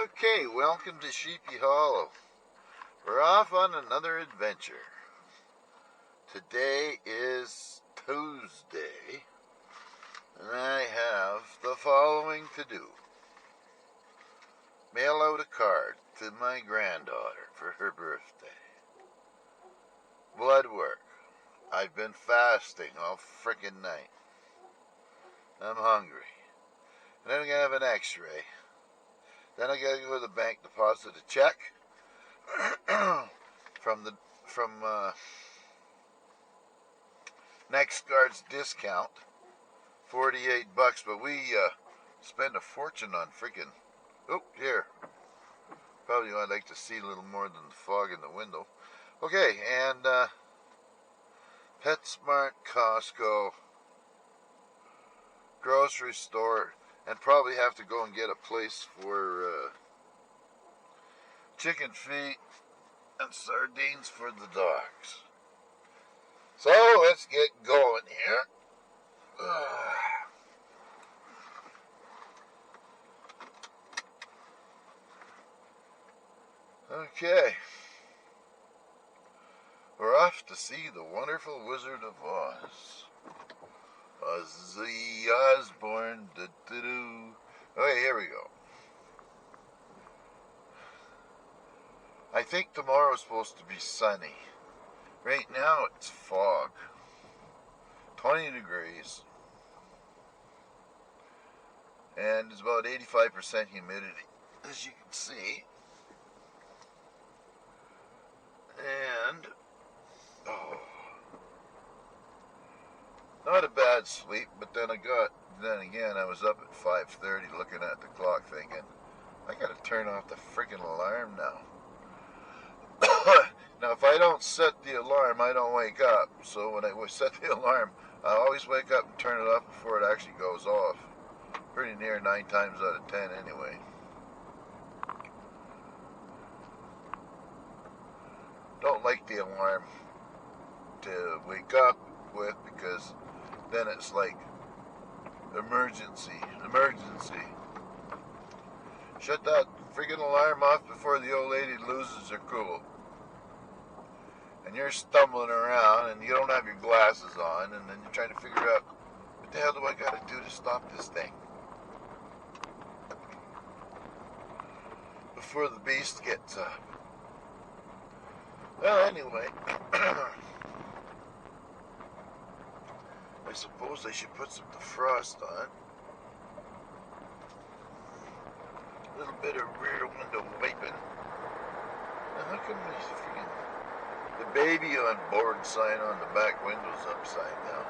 Okay, welcome to Sheepy Hollow. We're off on another adventure. Today is Tuesday, and I have the following to do. Mail out a card to my granddaughter for her birthday. Blood work. I've been fasting all frickin' night. I'm hungry. And then I'm gonna have an x-ray. Then I gotta go to the bank, deposit a check from Next Guard's discount, $48. But we spend a fortune on freaking. Oh, here. Probably I'd like to see a little more than the fog in the window. Okay, and PetSmart, Costco, grocery store. And probably have to go and get a place for chicken feet and sardines for the dogs. So let's get going here. Okay. We're off to see the wonderful Wizard of Oz. Ozzy Osbourne, do-do-do. Okay, here we go. I think tomorrow's supposed to be sunny. Right now it's fog. 20 degrees. And it's about 85% humidity, as you can see. And, not a bad sleep, but then again, I was up at 5:30 looking at the clock thinking, I gotta turn off the freaking alarm now. Now, if I don't set the alarm, I don't wake up. So when I set the alarm, I always wake up and turn it off before it actually goes off. Pretty near 9 times out of 10 anyway. Don't like the alarm to wake up with, because then it's like emergency. Shut that freaking alarm off before the old lady loses her cool. And you're stumbling around and you don't have your glasses on, and then you're trying to figure out, what the hell do I gotta do to stop this thing before the beast gets up. Well, anyway, I suppose I should put some defrost on. A little bit of rear window wiping. Now, how come the baby on board sign on the back window's upside down?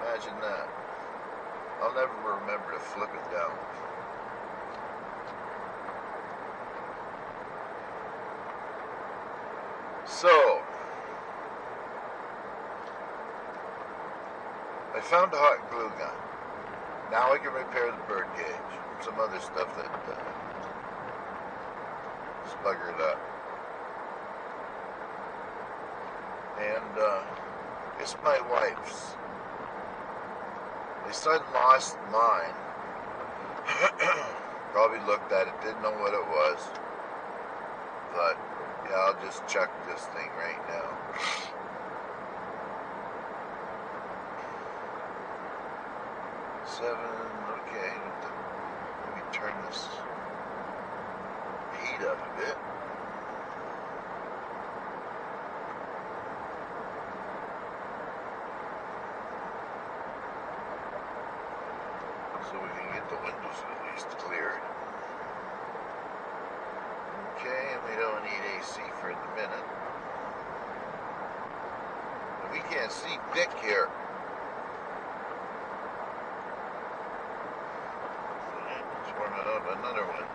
Imagine that. I'll never remember to flip it down. So, I found a hot glue gun. Now I can repair the bird cage and some other stuff that is buggered up. And it's my wife's. My son lost mine. Probably looked at it, didn't know what it was. But yeah, I'll just chuck this thing right now. Okay, let me turn this heat up a bit. So we can get the windows at least cleared. Okay, and we don't need AC for the minute. But we can't see Dick here. Let's warm it up another one.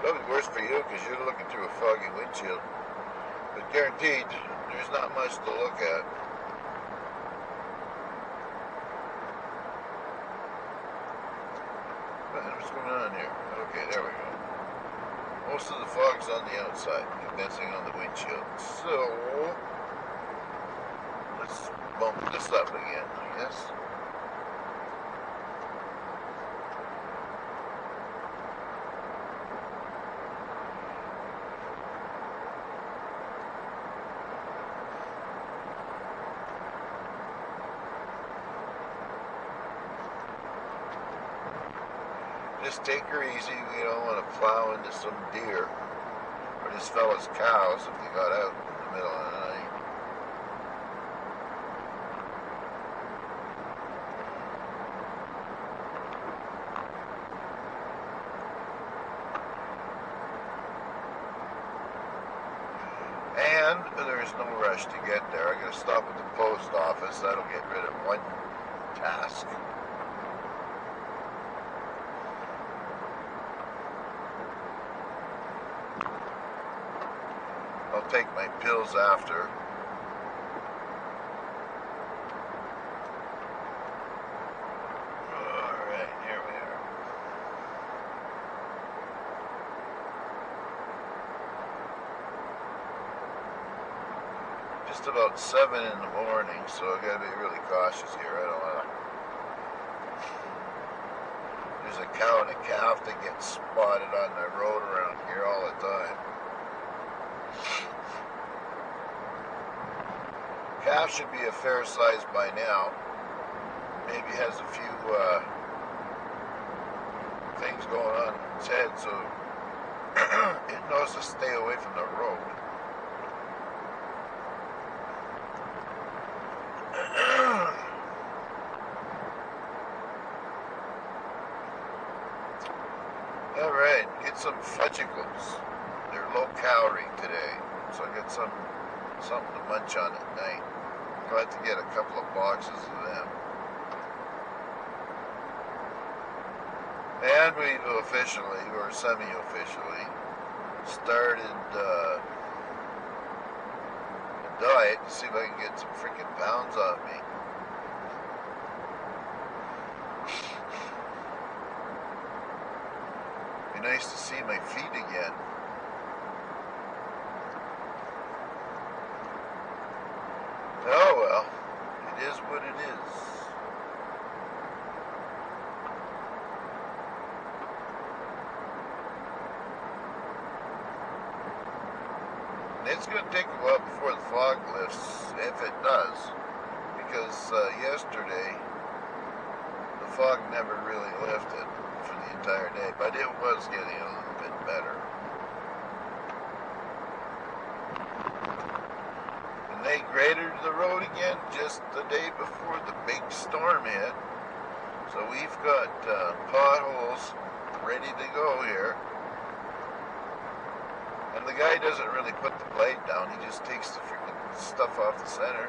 That'll be worse for you because you're looking through a foggy windshield. But guaranteed, there's not much to look at. What's going on here? Okay, there we go. Most of the fog's on the outside, condensing on the windshield. So, let's bump this up again, I guess. Just take her easy. We don't want to plow into some deer or this fella's cows if they got out in the middle of the night. And there's no rush to get there. I gotta stop at the post office. That'll get rid of one task. I'll take my pills after. Alright, here we are. Just about 7 in the morning, so I gotta be really cautious here. I don't wanna... There's a cow and a calf that get spotted on the road around here all the time. Calf should be a fair size by now. Maybe has a few things going on in its head, so it knows to stay away from the road. Alright, get some fudgicles. They're low calorie today, so I get something to munch on at night. Glad to get a couple of boxes of them. And we've officially, or semi-officially, started a diet to see if I can get some freaking pounds off me. Be nice to see my feet again. Oh well, it is what it is. And it's going to take a while before the fog lifts, if it does, because yesterday the fog never really lifted for the entire day, but it was getting a little bit better. They graded the road again just the day before the big storm hit. So we've got potholes ready to go here. And the guy doesn't really put the blade down. He just takes the freaking stuff off the center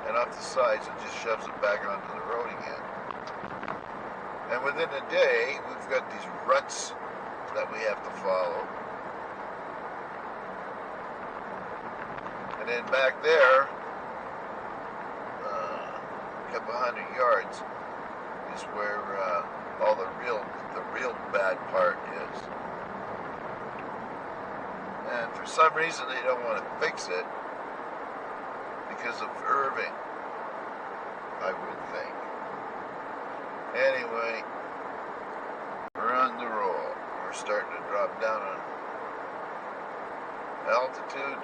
and off the sides and just shoves it back onto the road again. And within a day, we've got these ruts that we have to follow. And then back there, a couple hundred yards is where all the real bad part is. And for some reason they don't want to fix it because of Irving, I would think. Anyway, we're on the roll. We're starting to drop down on altitude.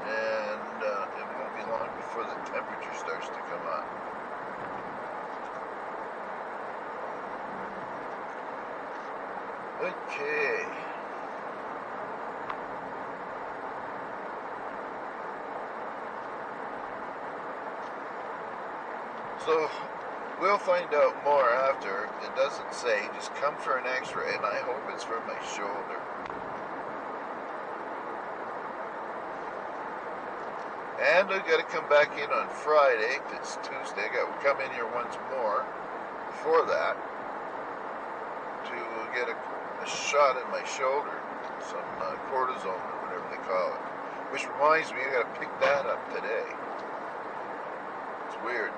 And it won't be long before the temperature starts to come up. Okay. So we'll find out more after. It doesn't say. Just come for an x-ray, and I hope it's for my shoulder. And I've got to come back in on Friday. It's Tuesday. I got to come in here once more before that to get a shot in my shoulder, some cortisone or whatever they call it. Which reminds me, I got to pick that up today. It's weird.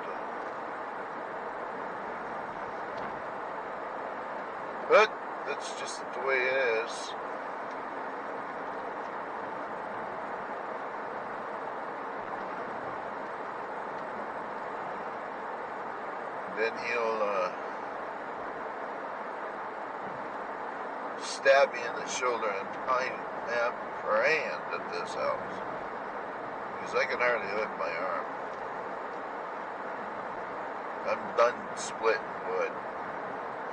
But that's just the way it is. Then he'll stab me in the shoulder and I am praying that this helps, because I can hardly lift my arm. I'm done splitting wood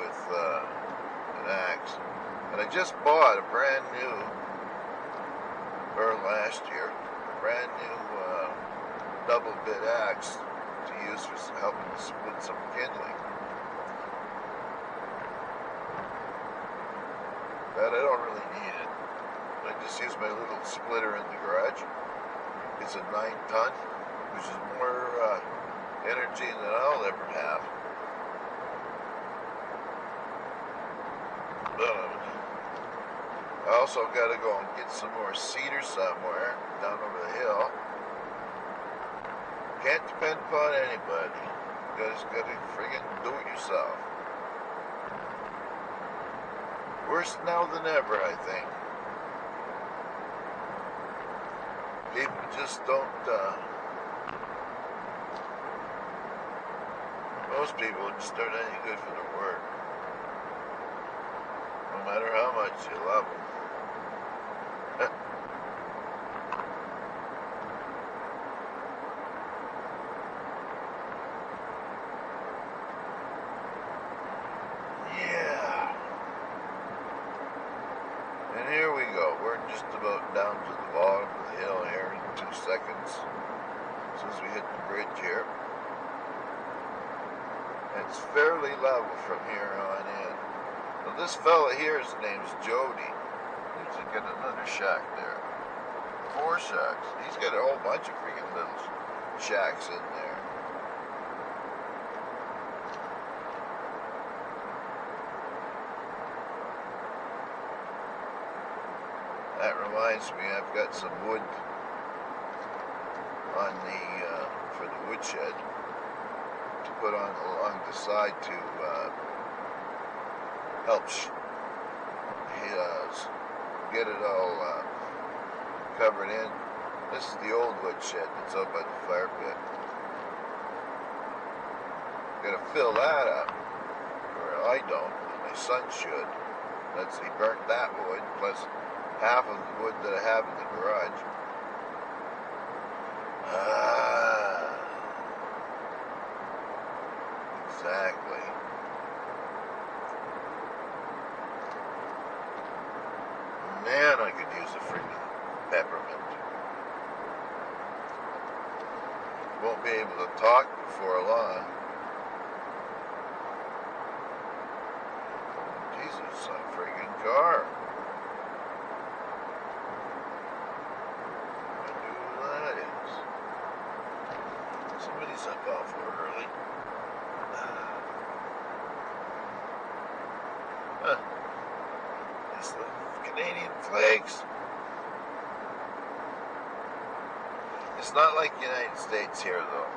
with an axe. And I just bought a brand new, or last year, a brand new double bit axe to use for helping to split some kindling. That I don't really need it. I just use my little splitter in the garage. It's a 9-ton, which is more energy than I'll ever have. I also got to go and get some more cedar somewhere down over the hill. Can't depend upon anybody. You just got to friggin' do it yourself. Worse now than ever, I think. People just don't, most people just aren't any good for their work. No matter how much you love them. Yeah. And here we go. We're just about down to the bottom of the hill here in 2 seconds. As soon as we hit the bridge here. It's fairly level from here on in. Now this fella here, his name's Jody. He's got another shack there. 4 shacks. He's got a whole bunch of freaking little shacks in there. That reminds me, I've got some wood on the for the woodshed to put on along the side to help get it all covered in. This is the old woodshed that's up by the fire pit. Gotta fill that up, or I don't. My son should. He burnt that wood plus half of the wood that I have in the garage. Exactly. Man, I could use a freaking peppermint. Won't be able to talk before long. Jesus, a freaking car. I wonder who that is. Somebody's up awful early. These little Canadian flags. It's not like the United States here, though,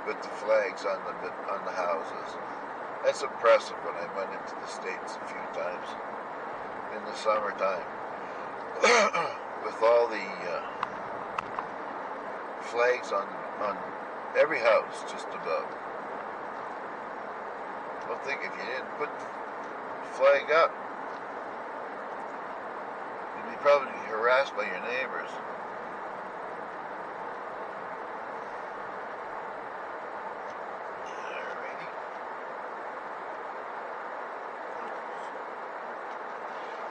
with the flags on the houses. That's impressive when I went into the States a few times in the summertime, with all the flags on every house, just about. I think if you didn't put the flag up, you'd be probably harassed by your neighbors. Alrighty.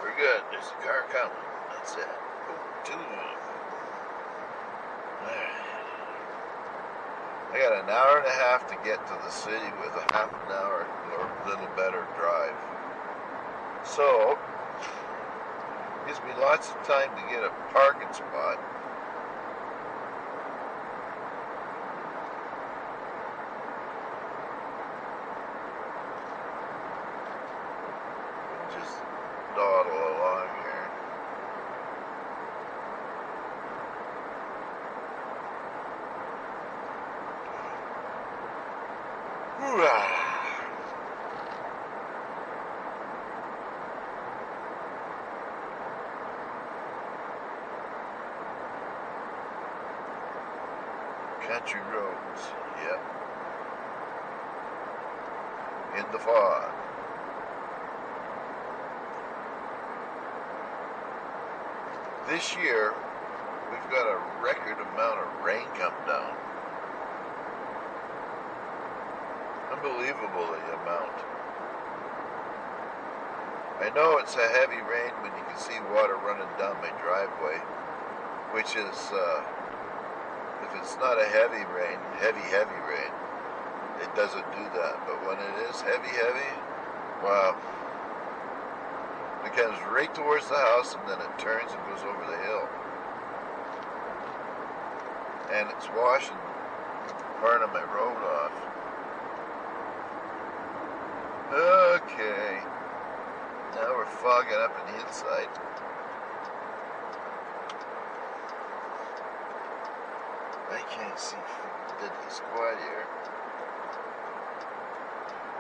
We're good. There's a car coming. That's it. Oh, 2 of them. Alright. I got an hour and a half to get to the city with a half an hour or a little better drive. So, gives me lots of time to get a parking spot. Just dawdle along here. Hoorah! Country roads, yep. In the fog. This year, we've got a record amount of rain come down. Unbelievable the amount. I know it's a heavy rain when you can see water running down my driveway, which is, if it's not a heavy rain, heavy rain, it doesn't do that. But when it is heavy, wow, it comes right towards the house and then it turns and goes over the hill. And it's washing part of my road off. Okay. Now we're fogging up on the inside. I can't see diddly squat here.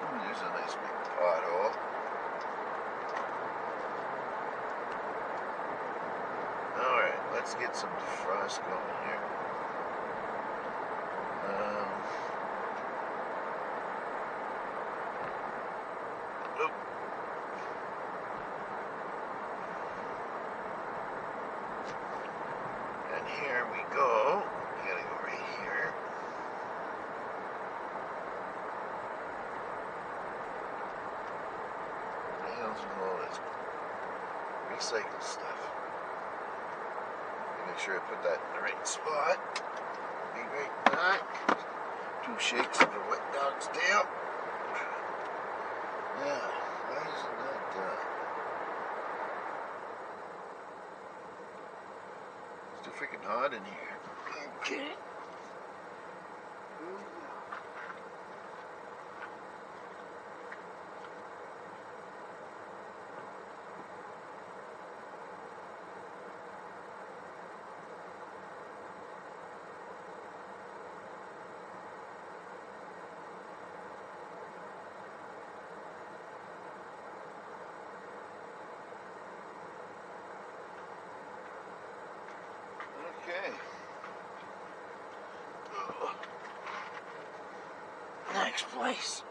Ooh, there's a nice big pothole. Alright, let's get some defrost going here. And here we go. We gotta go right here. What the hell's with all this recycle stuff? Make sure I put that in the right spot. Be right back. 2 shakes of a wet dog's tail. Yeah, why isn't that done? It's too freaking hot in here. Okay. Okay. Next place.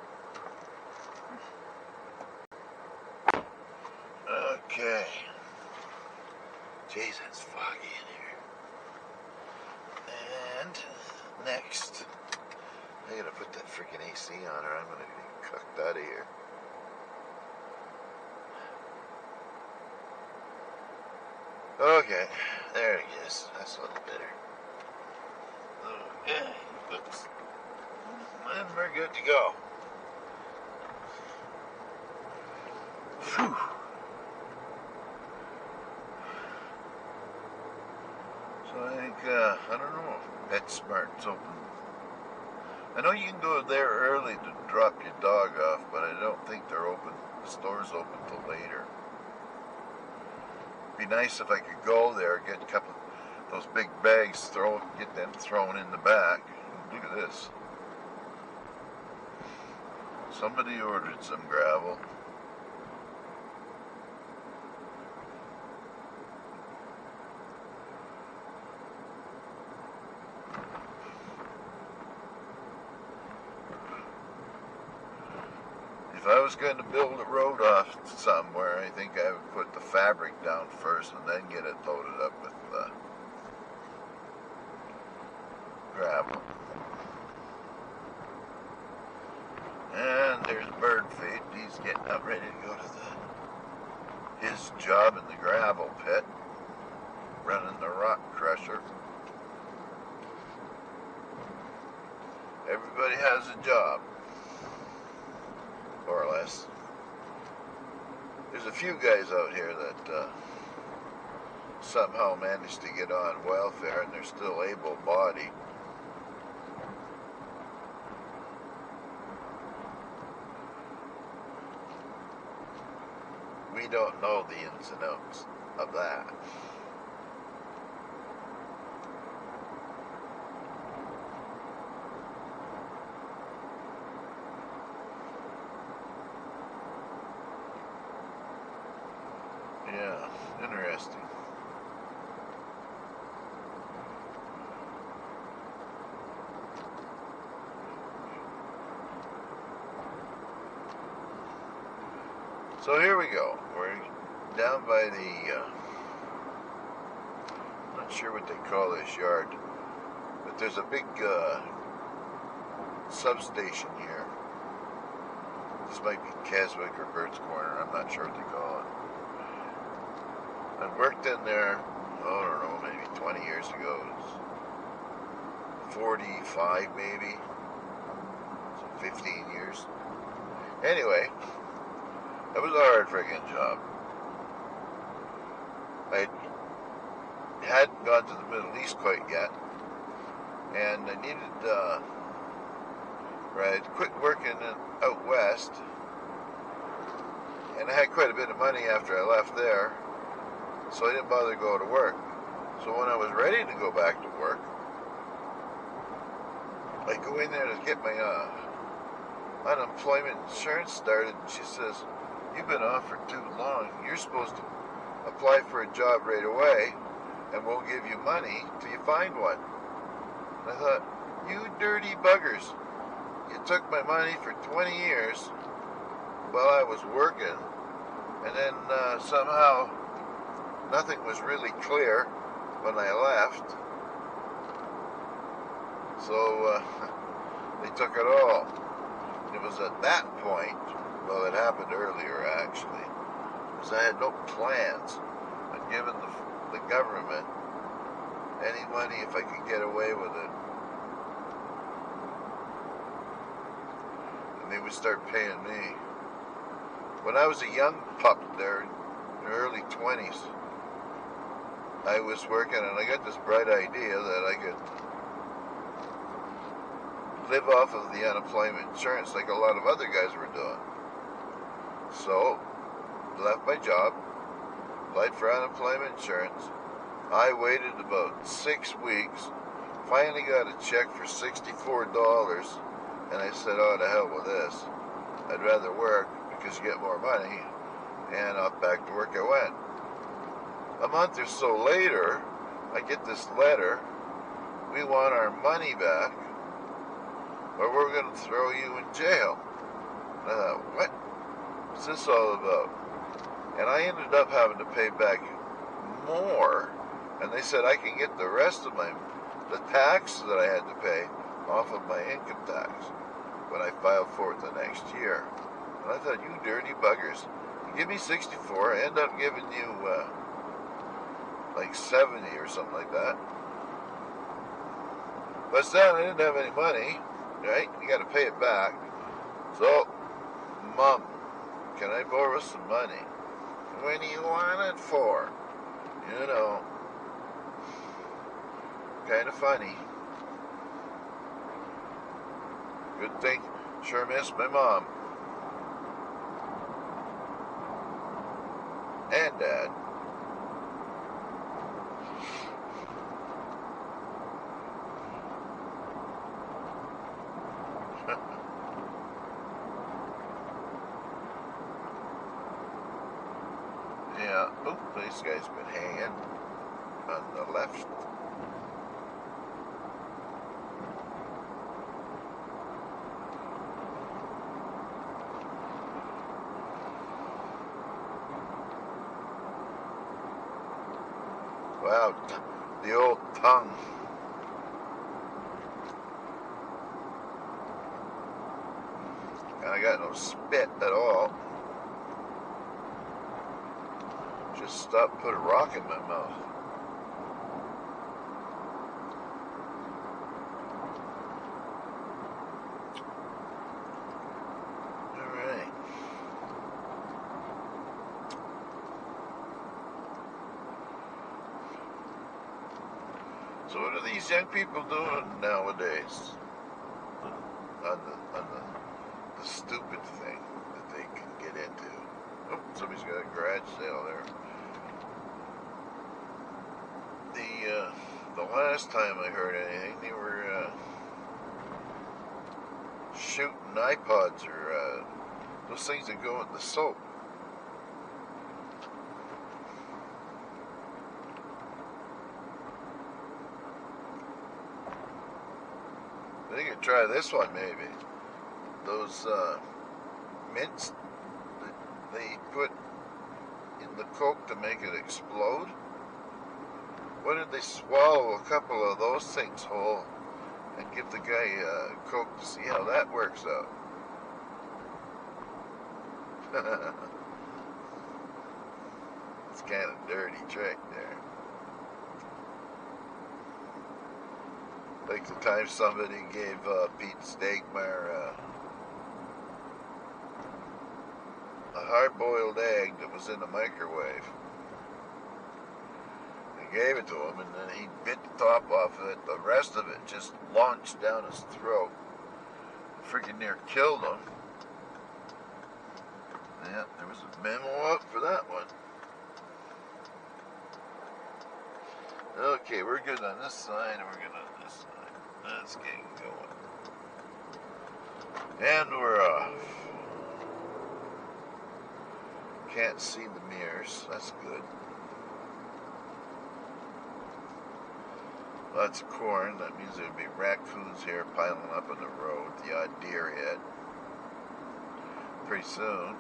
Okay. Jeez, it's foggy in here. And next, I gotta put that freaking AC on or I'm gonna be cooked out of here. Okay, there it is. That's a little better. Okay, oops. And we're good to go. Whew. So I think, I don't know if PetSmart's open. I know you can go there early to drop your dog off, but I don't think they're open. The store's open till later. Be nice if I could go there, get a couple of those big bags, get them thrown in the back. Look at this. Somebody ordered some gravel. If I was going to build a road off somewhere, I think I would put the fabric down first and then get it loaded up with gravel. And there's Bird Feed. He's getting up ready to go to his job in the gravel pit, running the rock crusher. Everybody has a job, more or less. There's a few guys out here that somehow managed to get on welfare and they're still able-bodied. We don't know the ins and outs of that. Yeah, interesting. So here we go. We're down by the, not sure what they call this yard, but there's a big substation here. This might be Keswick or Burtts Corner. I'm not sure what they call it. I worked in there, I don't know, maybe 20 years ago. It was 45 maybe. So 15 years. Anyway, it was a hard friggin' job. I hadn't gone to the Middle East quite yet. And I needed, I'd quit working out west. And I had quite a bit of money after I left there. So I didn't bother to go to work. So when I was ready to go back to work, I go in there to get my unemployment insurance started, and she says, "You've been off for too long. You're supposed to apply for a job right away, and we'll give you money till you find one." And I thought, you dirty buggers. You took my money for 20 years while I was working, and then somehow nothing was really clear when I left. So they took it all. It was at that point, well, it happened earlier actually, because I had no plans on giving the government any money if I could get away with it. And they would start paying me. When I was a young pup there, in the early 20s, I was working and I got this bright idea that I could live off of the unemployment insurance like a lot of other guys were doing. So, left my job, applied for unemployment insurance. I waited about 6 weeks, finally got a check for $64, and I said, oh, to hell with this. I'd rather work because you get more money, and back to work I went. A month or so later, I get this letter, "We want our money back, or we're going to throw you in jail." And I thought, what's this all about? And I ended up having to pay back more, and they said I can get the rest of the tax that I had to pay off of my income tax when I filed for it the next year. And I thought, you dirty buggers, you give me 64, I end up giving you like 70 or something like that. But then I didn't have any money, right? You got to pay it back. So, Mom, can I borrow some money? When do you want it for? You know, kind of funny. Good thing, sure miss my mom. And Dad. Yeah, oh, this guy's been hanging on the left. Wow, the old tongue. And I got no spit at all. Just stopped, put a rock in my mouth. Alright. So what are these young people doing nowadays? On the stupid thing that they can get into. Oh, somebody's got a garage sale there. The last time I heard anything, they were shooting iPods or those things that go in the soap. They could try this one maybe. Those mints that they put in the Coke to make it explode. What if they swallow a couple of those things whole and give the guy Coke to see how that works out? It's kind of dirty trick there. Like the time somebody gave Pete Stegmeyer a hard-boiled egg that was in the microwave. They gave it to him, and then he bit the top off of it. The rest of it just launched down his throat. Freaking near killed him. Yeah, there was a memo up for that one. Okay, we're good on this side, and we're good on this side. Let's get going. And we're off. Can't see the mirrors. That's good. Lots of corn. That means there'd be raccoons here piling up on the road. The odd deer head. Pretty soon.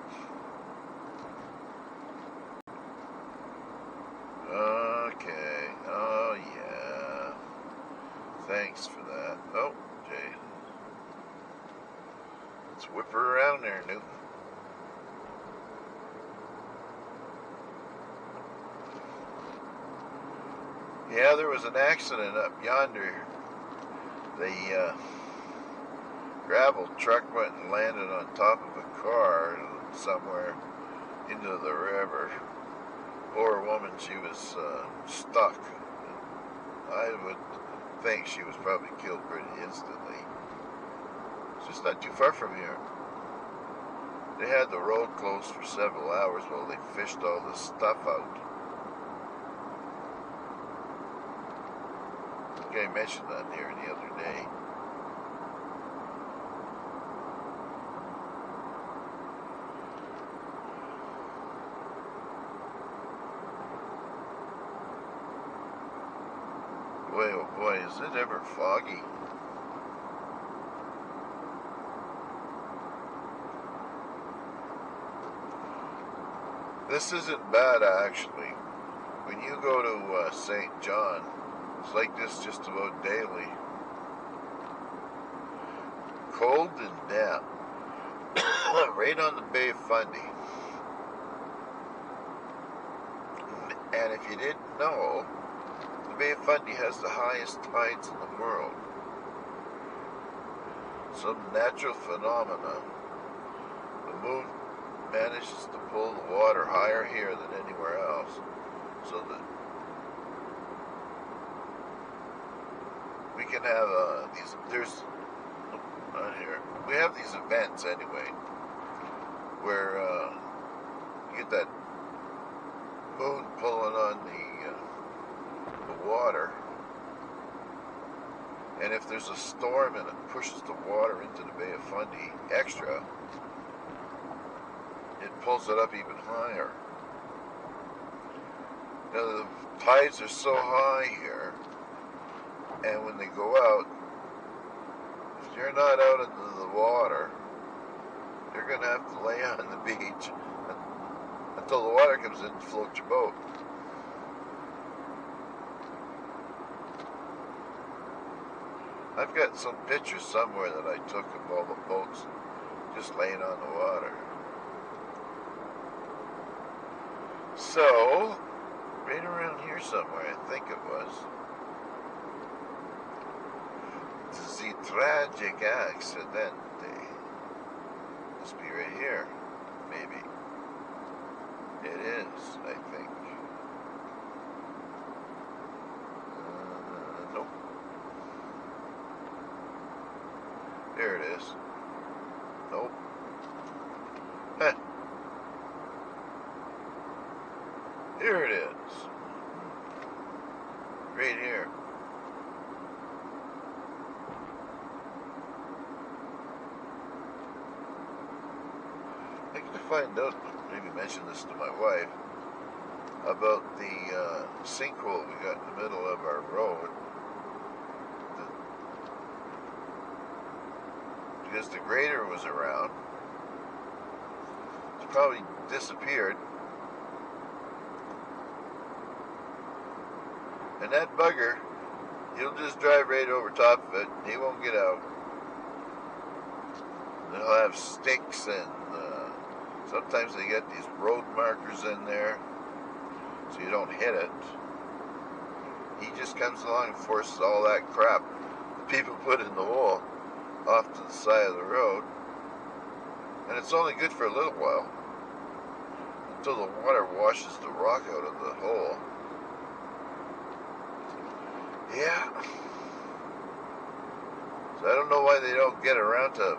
Okay. Oh, yeah. Thanks for that. Oh, Jay. Let's whip her around there, Newton. Yeah, there was an accident up yonder. The gravel truck went and landed on top of a car somewhere into the river. Poor woman, she was stuck. I would think she was probably killed pretty instantly. It's just not too far from here. They had the road closed for several hours while they fished all this stuff out. I think I mentioned that here the other day. Boy, oh boy, is it ever foggy. This isn't bad, actually. When you go to St. John, it's like this just about daily. Cold and damp. Right on the Bay of Fundy. And if you didn't know, the Bay of Fundy has the highest tides in the world. Some natural phenomena. The moon manages to pull the water higher here than anywhere else, so that we can have not here. We have these events anyway, where you get that moon pulling on the water, and if there's a storm and it pushes the water into the Bay of Fundy extra, it pulls it up even higher. Now the tides are so high here, and when they go out, if you're not out into the water, you're going to have to lay on the beach until the water comes in to float your boat. I've got some pictures somewhere that I took of all the boats just laying on the water. So, right around here somewhere, I think it was. The tragic accidente. Must be right here, maybe. It is, I think. Nope. Here it is. Nope. Heh. Here it is. Right here. I can find out, maybe mention this to my wife, about the sinkhole we got in the middle of our road. Because the grader was around. It's probably disappeared. And that bugger, he'll just drive right over top of it. He won't get out. They'll have sticks and Sometimes they get these road markers in there so you don't hit it. He just comes along and forces all that crap the people put in the hole off to the side of the road. And it's only good for a little while, until the water washes the rock out of the hole. Yeah. So I don't know why they don't get around to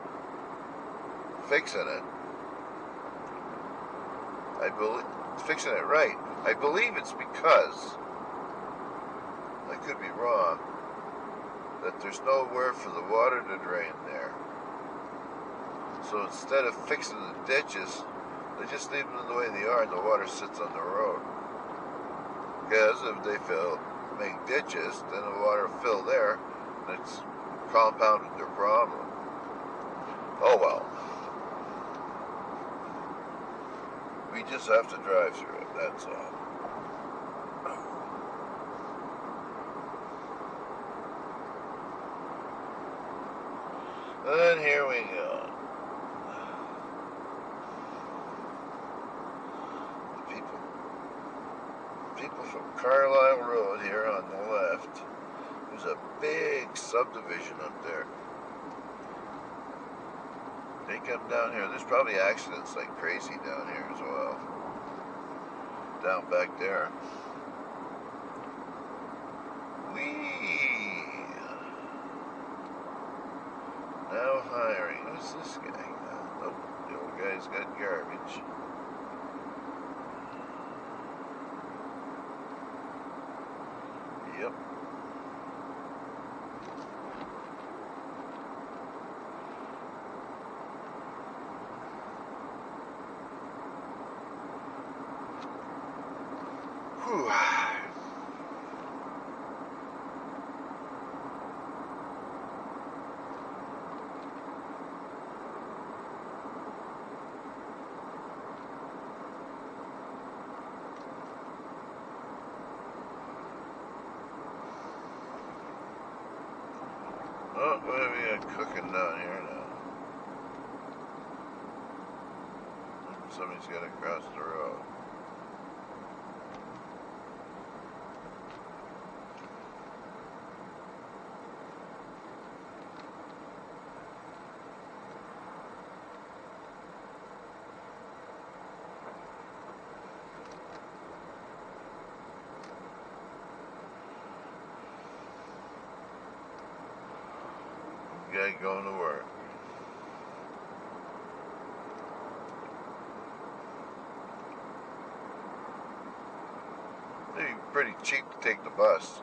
fixing it. Fixing it right. I believe it's because, I could be wrong, that there's nowhere for the water to drain there. So instead of fixing the ditches, they just leave them the way they are and the water sits on the road. Because if they make ditches, then the water will fill there, and it's compounded their problem. Oh well. We just have to drive through it, that's all. And here we go. People from Carlisle Road here on the left. There's a big subdivision up there. They come down here. There's probably accidents like crazy down here as well. Down back there. Whee! Now hiring. Who's this guy? Nope, the old guy's got garbage. Yep. Whew. Oh, what have we got cooking down here now? Somebody's got to cross the road. Guy going to work. It'd be pretty cheap to take the bus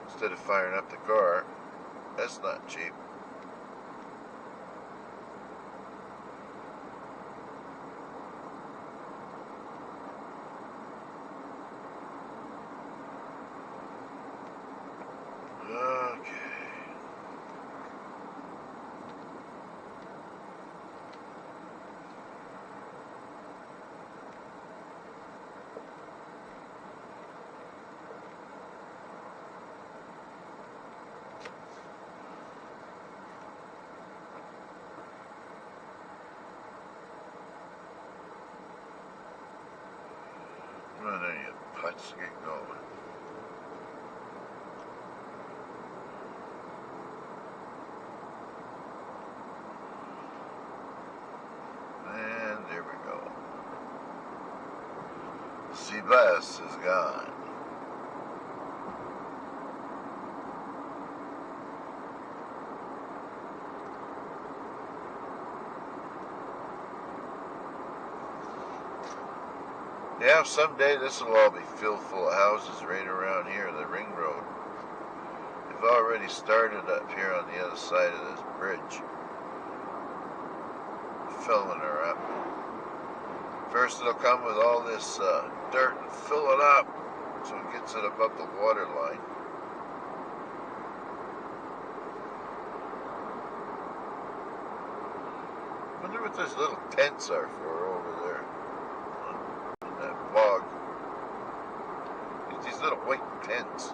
instead of firing up the car. That's not cheap. Come on there, you putz, get going. And there we go. Seabass is gone. Yeah, someday this will all be filled full of houses right around here, the ring road. They've already started up here on the other side of this bridge, filling her up. First it'll come with all this dirt and fill it up so it gets it above the water line. Wonder what those little tents are for over there. That bog. It's these little white tents.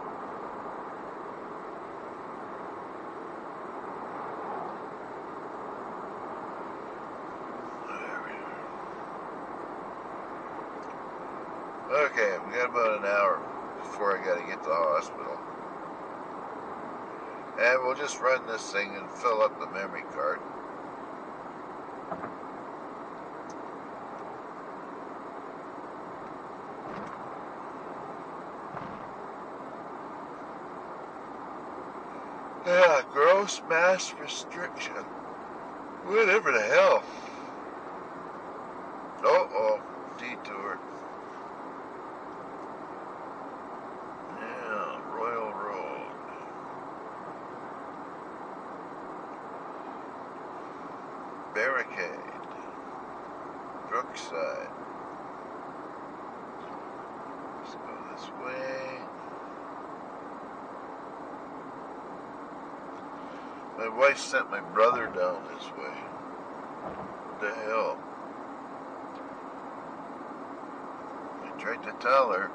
Okay, we got about an hour before I gotta get to the hospital. And we'll just run this thing and fill up the memory card. Yeah, gross mass restriction. Whatever the hell. Uh-oh, detour. Yeah, Royal Road. Barricade. Brookside. Let's go this way. My wife sent my brother down this way. What the hell? I tried to tell her.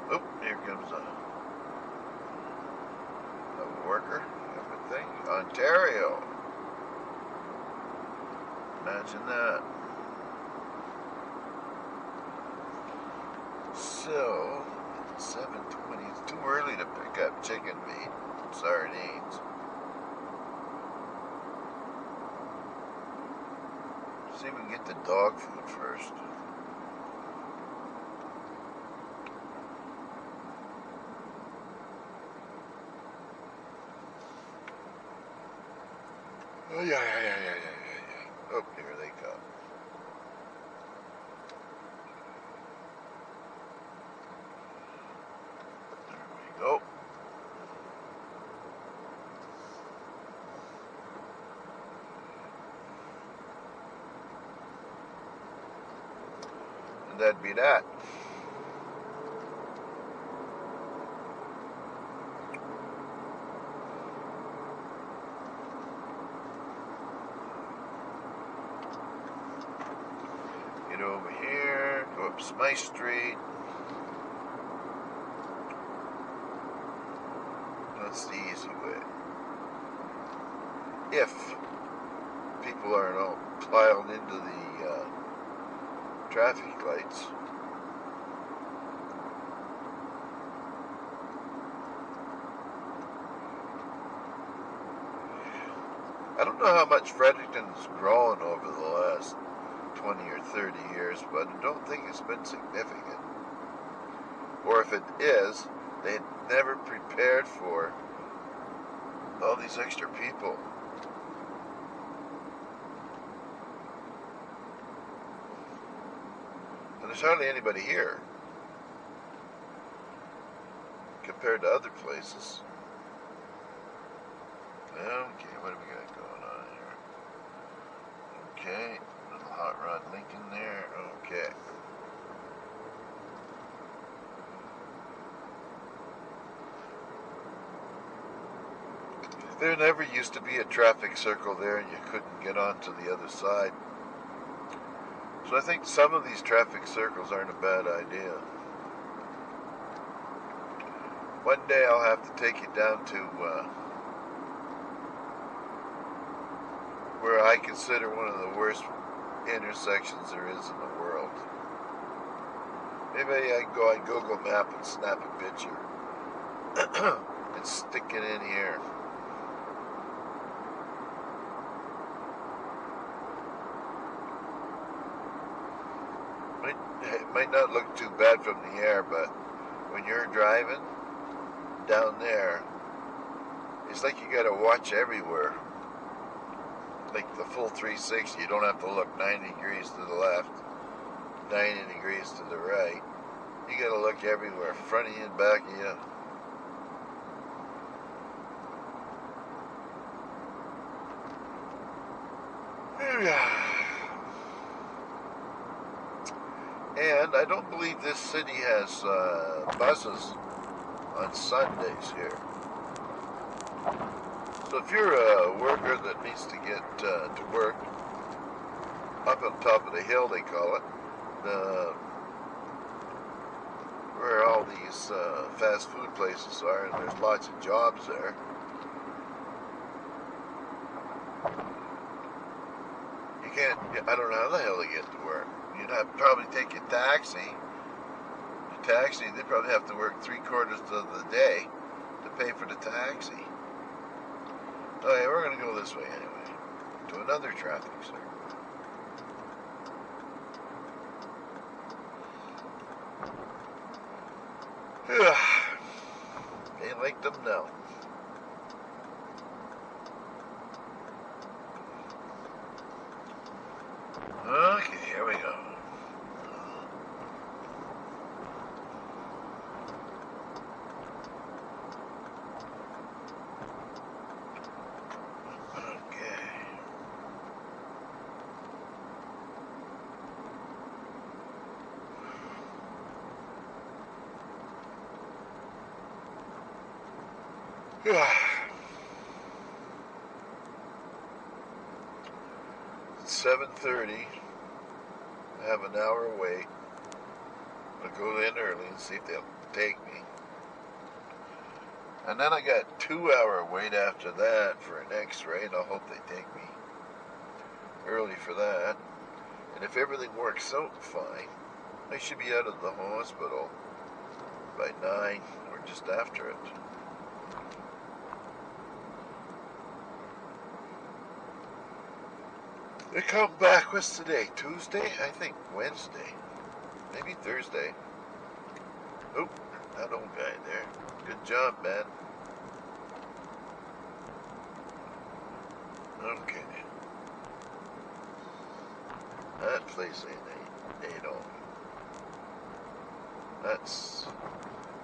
Oh, here comes a worker, I think. Ontario. Imagine that. So, 7:20. It's too early to pick up chicken meat, sardines. See if we can get the dog food first. Oh, yeah. Oh, here they come. There we go. And that'd be that. Get over here, go up Smythe Street. That's the easy way. If people aren't all piled into the traffic lights. I don't know how much Fredericton's grown over the last 20 or 30 years, but I don't think it's been significant. Or if it is, they had never prepared for all these extra people. And there's hardly anybody here compared to other places. Okay, what do we got going on here? Okay, little hot rod Lincoln there. Okay. There never used to be a traffic circle there and you couldn't get onto the other side. So I think some of these traffic circles aren't a bad idea. One day I'll have to take you down to where I consider one of the worst intersections there is in the world. Maybe I can go on Google Map and snap a picture and stick it in here. It might not look too bad from the air, but when you're driving down there, it's like you gotta watch everywhere. Like the full 360, you don't have to look 90 degrees to the left, 90 degrees to the right. You gotta look everywhere, front of you and back of you. And I don't believe this city has buses on Sundays here. So if you're a worker that needs to get to work, up on top of the hill they call it, where all these fast food places are, and there's lots of jobs there. You can't, I don't know how the hell they get to work. you'd have to probably take a taxi. The taxi, they probably have to work 3/4 of the day to pay for the taxi. Oh yeah, we're gonna go this way anyway, to another traffic circle. Ain't like them now. Okay, here we go. It's 7:30. I have an hour wait. I'll go in early and see if they'll take me. And then I got 2-hour wait after that for an x-ray, and I hope they take me early for that. And if everything works out fine, I should be out of the hospital by 9 or just after it. They come back, what's today? Tuesday? I think Wednesday. Maybe Thursday. Oop, that old guy there. Good job, man. Okay. That place ain't open. That's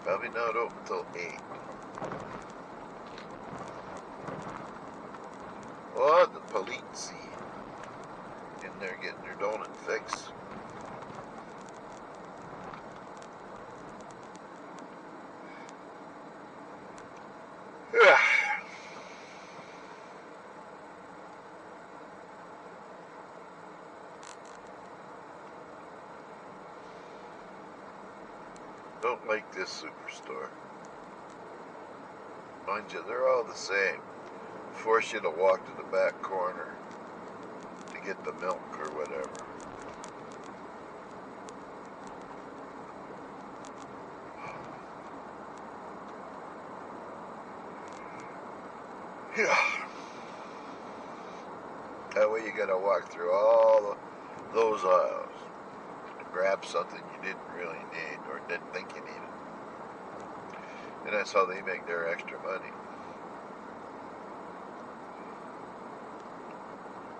probably not open till 8. Oh, the police in there getting their donut fix. Don't like this superstore. Mind you, they're all the same. Force you to walk to the back corner to get the milk or whatever. Yeah. That way you gotta walk through all those aisles to grab something you didn't really need or didn't think you needed. And that's how they make their extra money.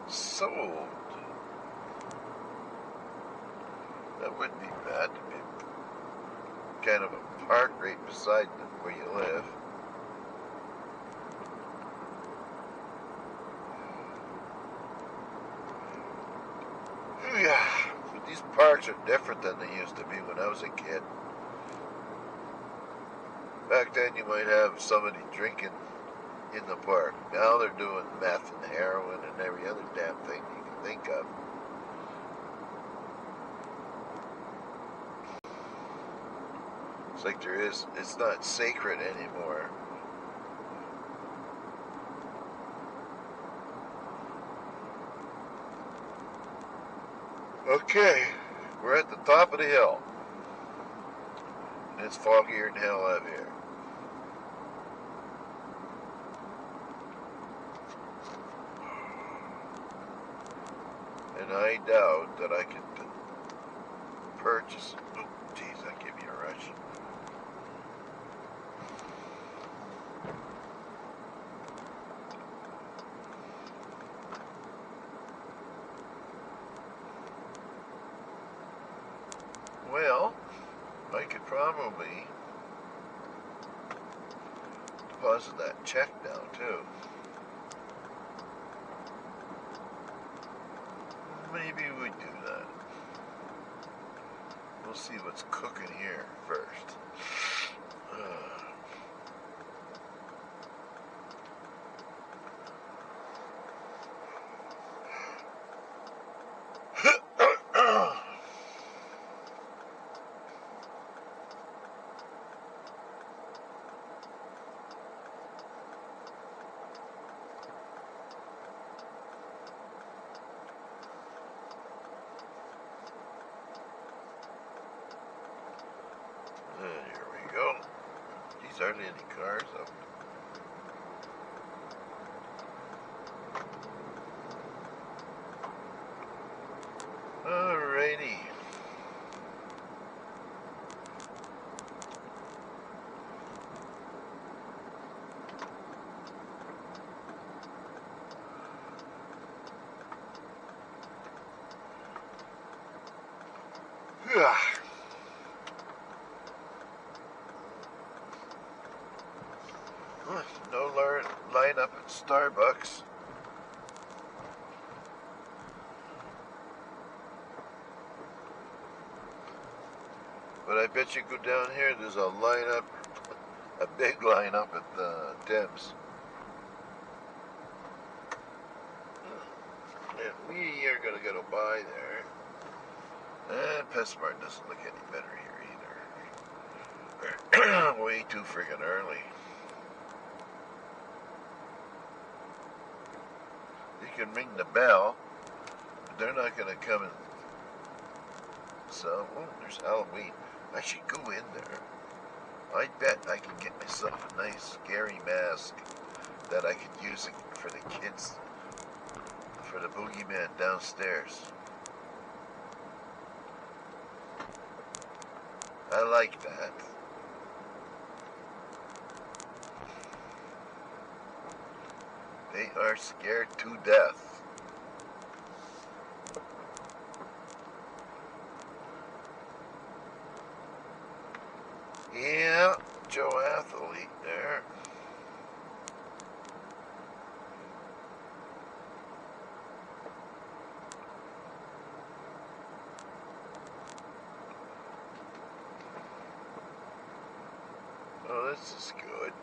Sold. That wouldn't be bad to be kind of a park right beside where you live. Yeah, but these parks are different than they used to be when I was a kid. Back then you might have somebody drinking in the park. Now they're doing meth and heroin and every other damn thing you can think of. It's like it's not sacred anymore. Okay, we're at the top of the hill. And it's foggier than hell out here. And I doubt that I can purchase. Oh, geez, that gave me a rush. Well, I could probably deposit that check now, too. Maybe we do that. We'll see what's cooking here first. hardly any cars up. Alrighty. No line up at Starbucks. But I bet you go down here, there's a lineup, a big lineup at the Tim's. And we are going to go by there. And PetSmart doesn't look any better here either. Way too friggin' early. You can ring the bell, but they're not going to come in. So, oh, there's Halloween. I should go in there. I bet I can get myself a nice scary mask that I could use for the kids, for the boogeyman downstairs. I like that. They are scared to death. Yeah, Joe Athlete there. Oh, this is good.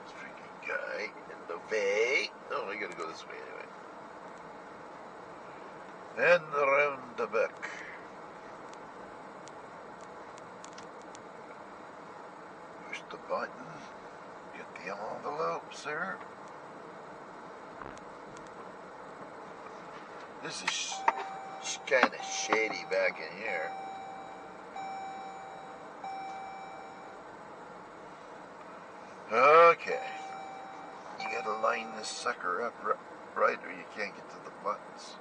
This freaking guy in the way. Oh, I gotta go this way anyway. And around the back. Push the button. Get the envelope, sir. This is kind of shady back in here. Okay. You gotta line this sucker up right or you can't get to the buttons.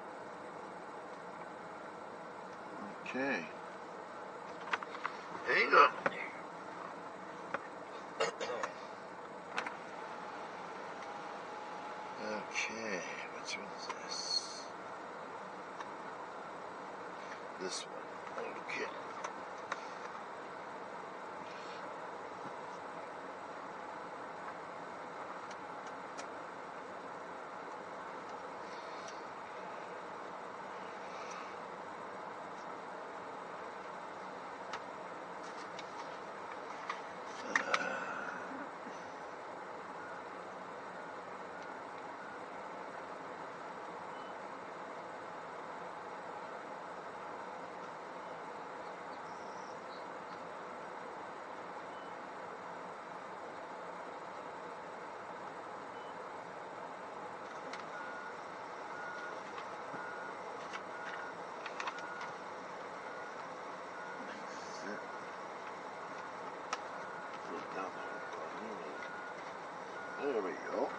Okay. Hang on. Okay, which one is this? This one. Okay. There we go.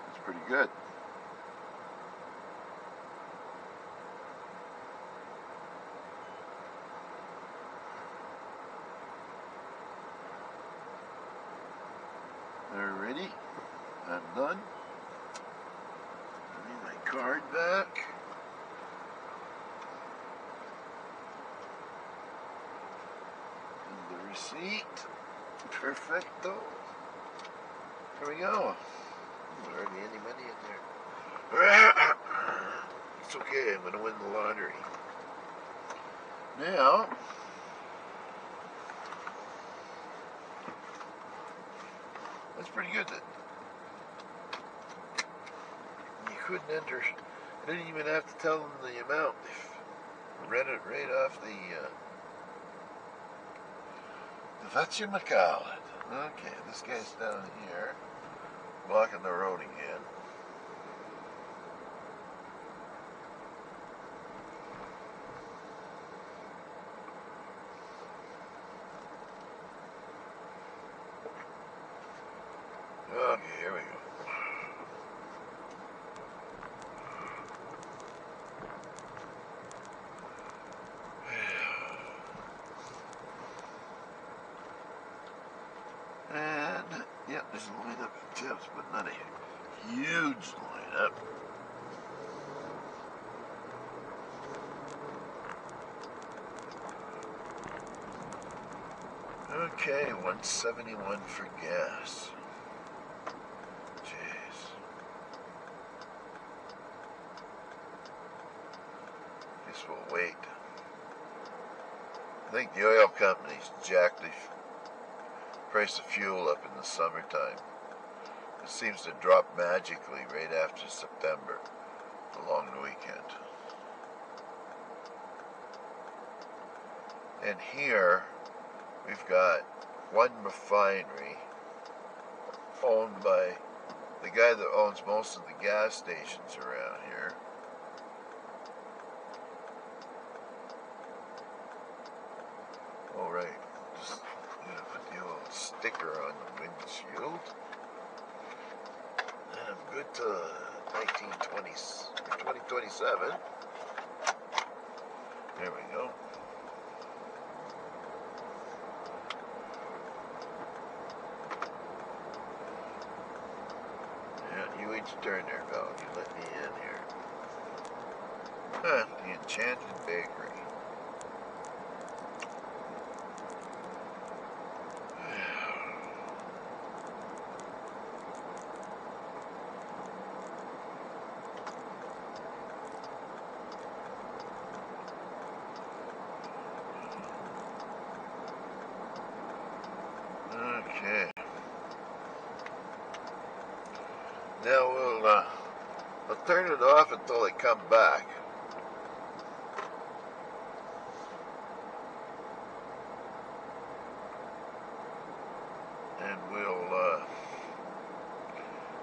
That's pretty good. Alrighty, I'm done. Give me my card back. And the receipt. Perfecto. Here we go. Hardly any money in there. It's okay, I'm going to win the lottery. Now, that's pretty good. You couldn't enter, you didn't even have to tell them the amount. They read it right off the whatchamacallit. Okay, this guy's down here. blocking the road again. Okay, here we go. And, yeah, there's a lineup of tips, but not a huge lineup. Okay, 171 for gas. Jeez. Guess we'll wait. I think the oil companies jacked the price of fuel up in the summertime. It seems to drop magically right after September, along the weekend. And here, we've got one refinery owned by the guy that owns most of the gas stations around here. All right, just put the old sticker on the windshield. And I'm good to 2027. There we go. Yeah, you each turn there, Val. You let me in here. Huh, the Enchanted Bakery. Okay. Now I'll turn it off until they come back. And we'll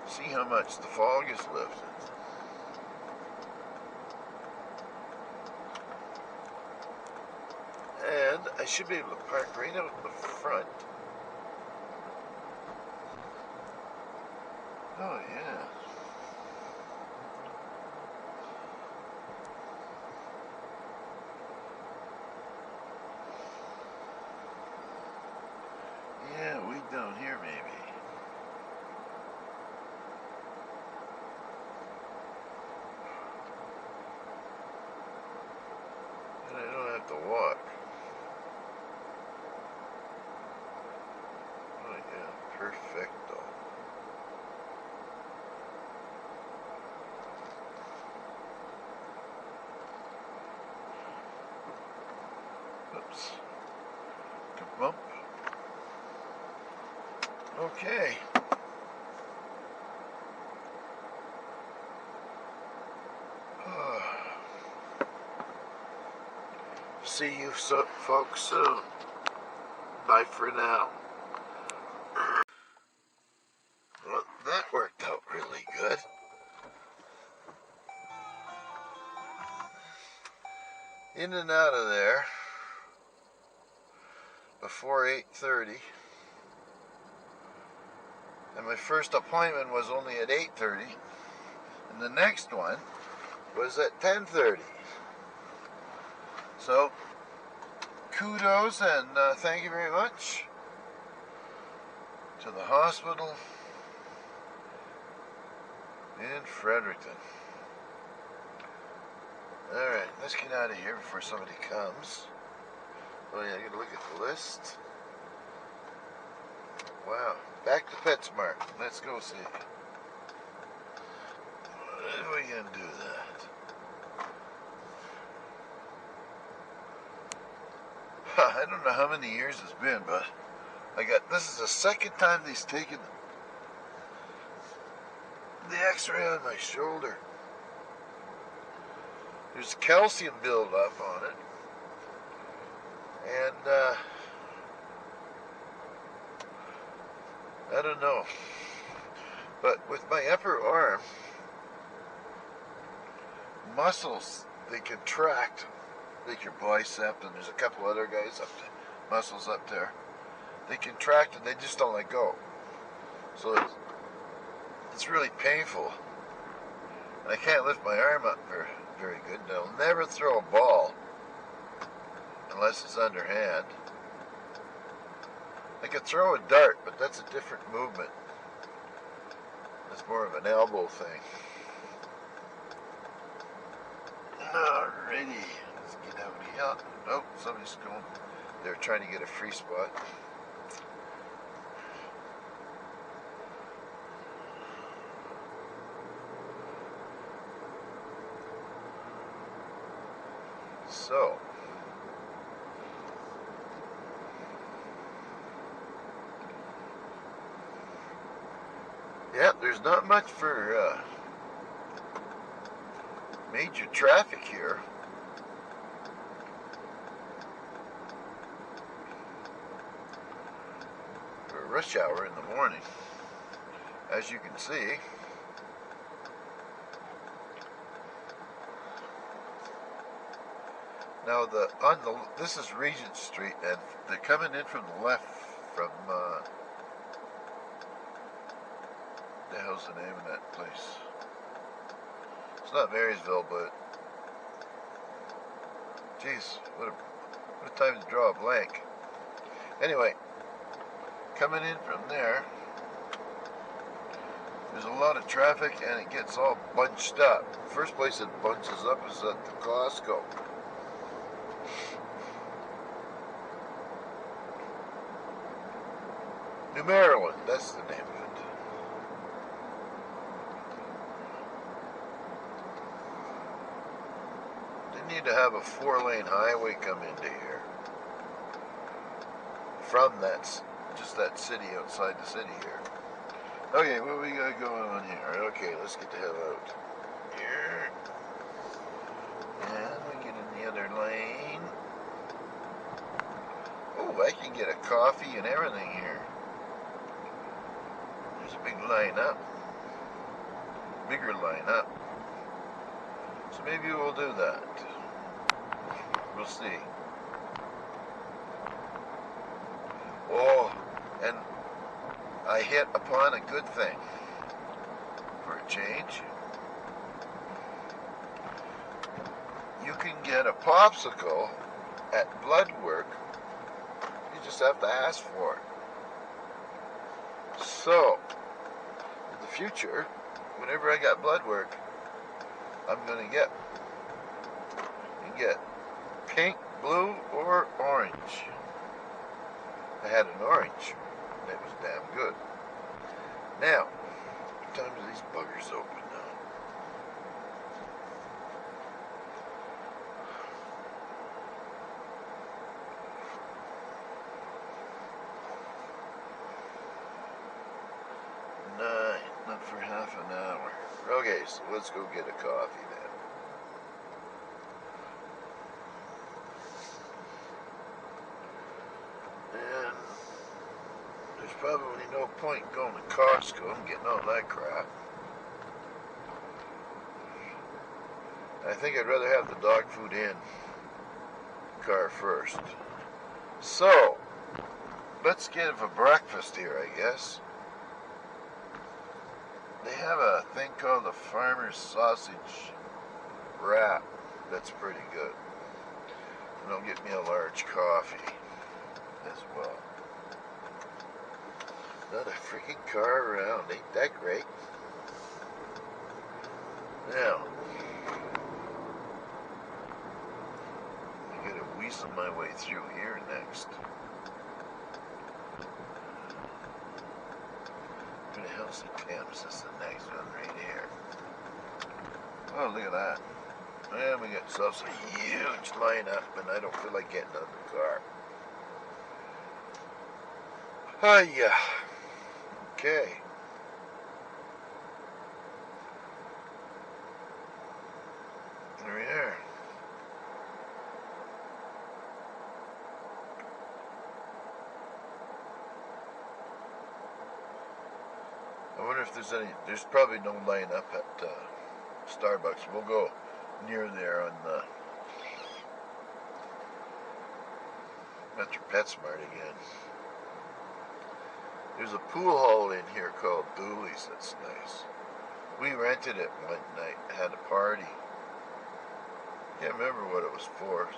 see how much the fog is lifted. And I should be able to park right out in the front. Oh, yeah. Yeah, way down here, maybe. And I don't have to walk. Oh, yeah, perfecto. Oops. Bump. Okay. See you folks soon. Bye for now. Well, that worked out really good. In and out of there before 8:30. And my first appointment was only at 8:30. And the next one was at 10:30. So, kudos and thank you very much to the hospital in Fredericton. Alright, let's get out of here before somebody comes. Oh yeah, I gotta look at the list. Wow, back to PetSmart. Let's go see. When are we gonna do that? I don't know how many years it's been, but this is the second time they've taken the x-ray on my shoulder. There's calcium buildup on it. And, I don't know. But with my upper arm, muscles, they contract, like your bicep, and there's a couple other guys up there, muscles up there. They contract and they just don't let go. So it's really painful. And I can't lift my arm up very good. And I'll never throw a ball unless it's underhand. I could throw a dart, but that's a different movement. That's more of an elbow thing. Alrighty, let's get out here. Oh, somebody's going. They're trying to get a free spot. So, yeah, there's not much for major traffic here. For rush hour in the morning, as you can see. Now this is Regent Street, and they're coming in from the left from the hell's the name of that place? It's not Marysville, but geez, what a time to draw a blank. Anyway, coming in from there, there's a lot of traffic and it gets all bunched up. First place it bunches up is at the Costco. New Maryland, that's the name of it. They need to have a 4-lane highway come into here. From just that city outside the city here. Okay, what we got going on here? Okay, let's get the hell out. Here. And we get in the other lane. Oh, I can get a coffee and everything here. There's a big line up. Bigger line up. So maybe we'll do that. We'll see. Oh, and I hit upon a good thing for a change. You can get a popsicle at Bloodwork. You just have to ask for it. So, in the future, whenever I got blood work, I'm going to get, you can get pink, blue, or orange. I had an orange. That was damn good. Now, what time do these buggers open now? Not for half an hour. Okay, so let's go get a coffee then. And there's probably no point going to Costco and getting all that crap. I think I'd rather have the dog food in the car first. So, let's get a breakfast here, I guess. They have a thing called the farmer's sausage wrap. That's pretty good. And they'll get me a large coffee as well. Not a freaking car around. Ain't that great? Now, I gotta weasel my way through here next. Where the hell's the Thames? That's the next one right here. Oh, look at that. And we got ourselves a huge lineup, and I don't feel like getting out of the car. Hiya. Okay. There we are. I wonder if there's any. There's probably no line up at Starbucks. We'll go near there on the Metro PetSmart again. There's a pool hall in here called Dooley's that's nice. We rented it one night, had a party. Can't remember what it was for.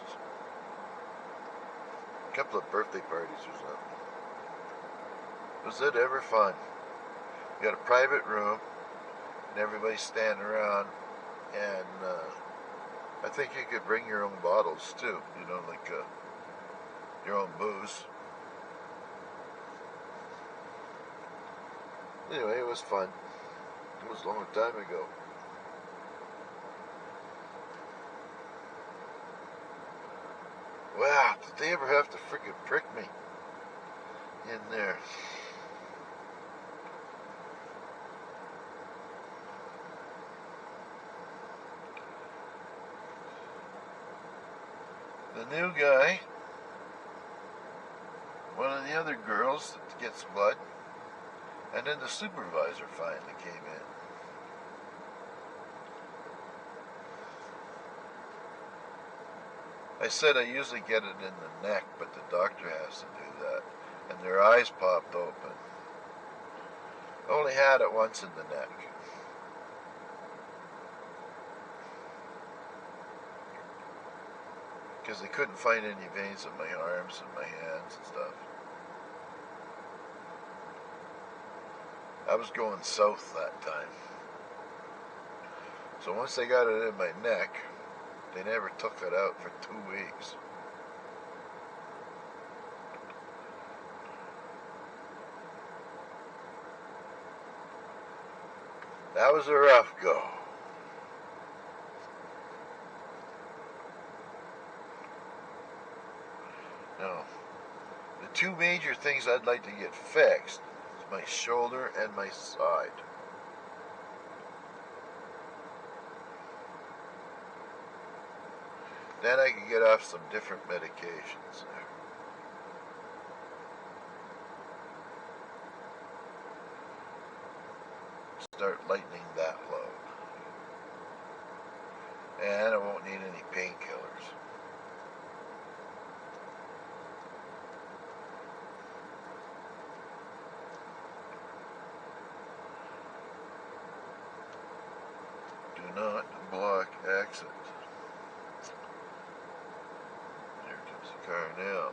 A couple of birthday parties or something. Was it ever fun? You got a private room, and everybody's standing around, and I think you could bring your own bottles too, you know, like your own booze. Anyway, it was fun. It was a long time ago. Wow, did they ever have to frickin' prick me in there? The new guy, one of the other girls that gets blood, and then the supervisor finally came in. I said I usually get it in the neck, but the doctor has to do that. And their eyes popped open. I only had it once in the neck. Because they couldn't find any veins in my arms and my hands and stuff. I was going south that time. So once they got it in my neck, they never took it out for 2 weeks. That was a rough go. Now, the two major things I'd like to get fixed is my shoulder and my side. Then I can get off some different medications there. Start lightening that load. And I won't need any painkillers. Do not block exit. There comes the car now.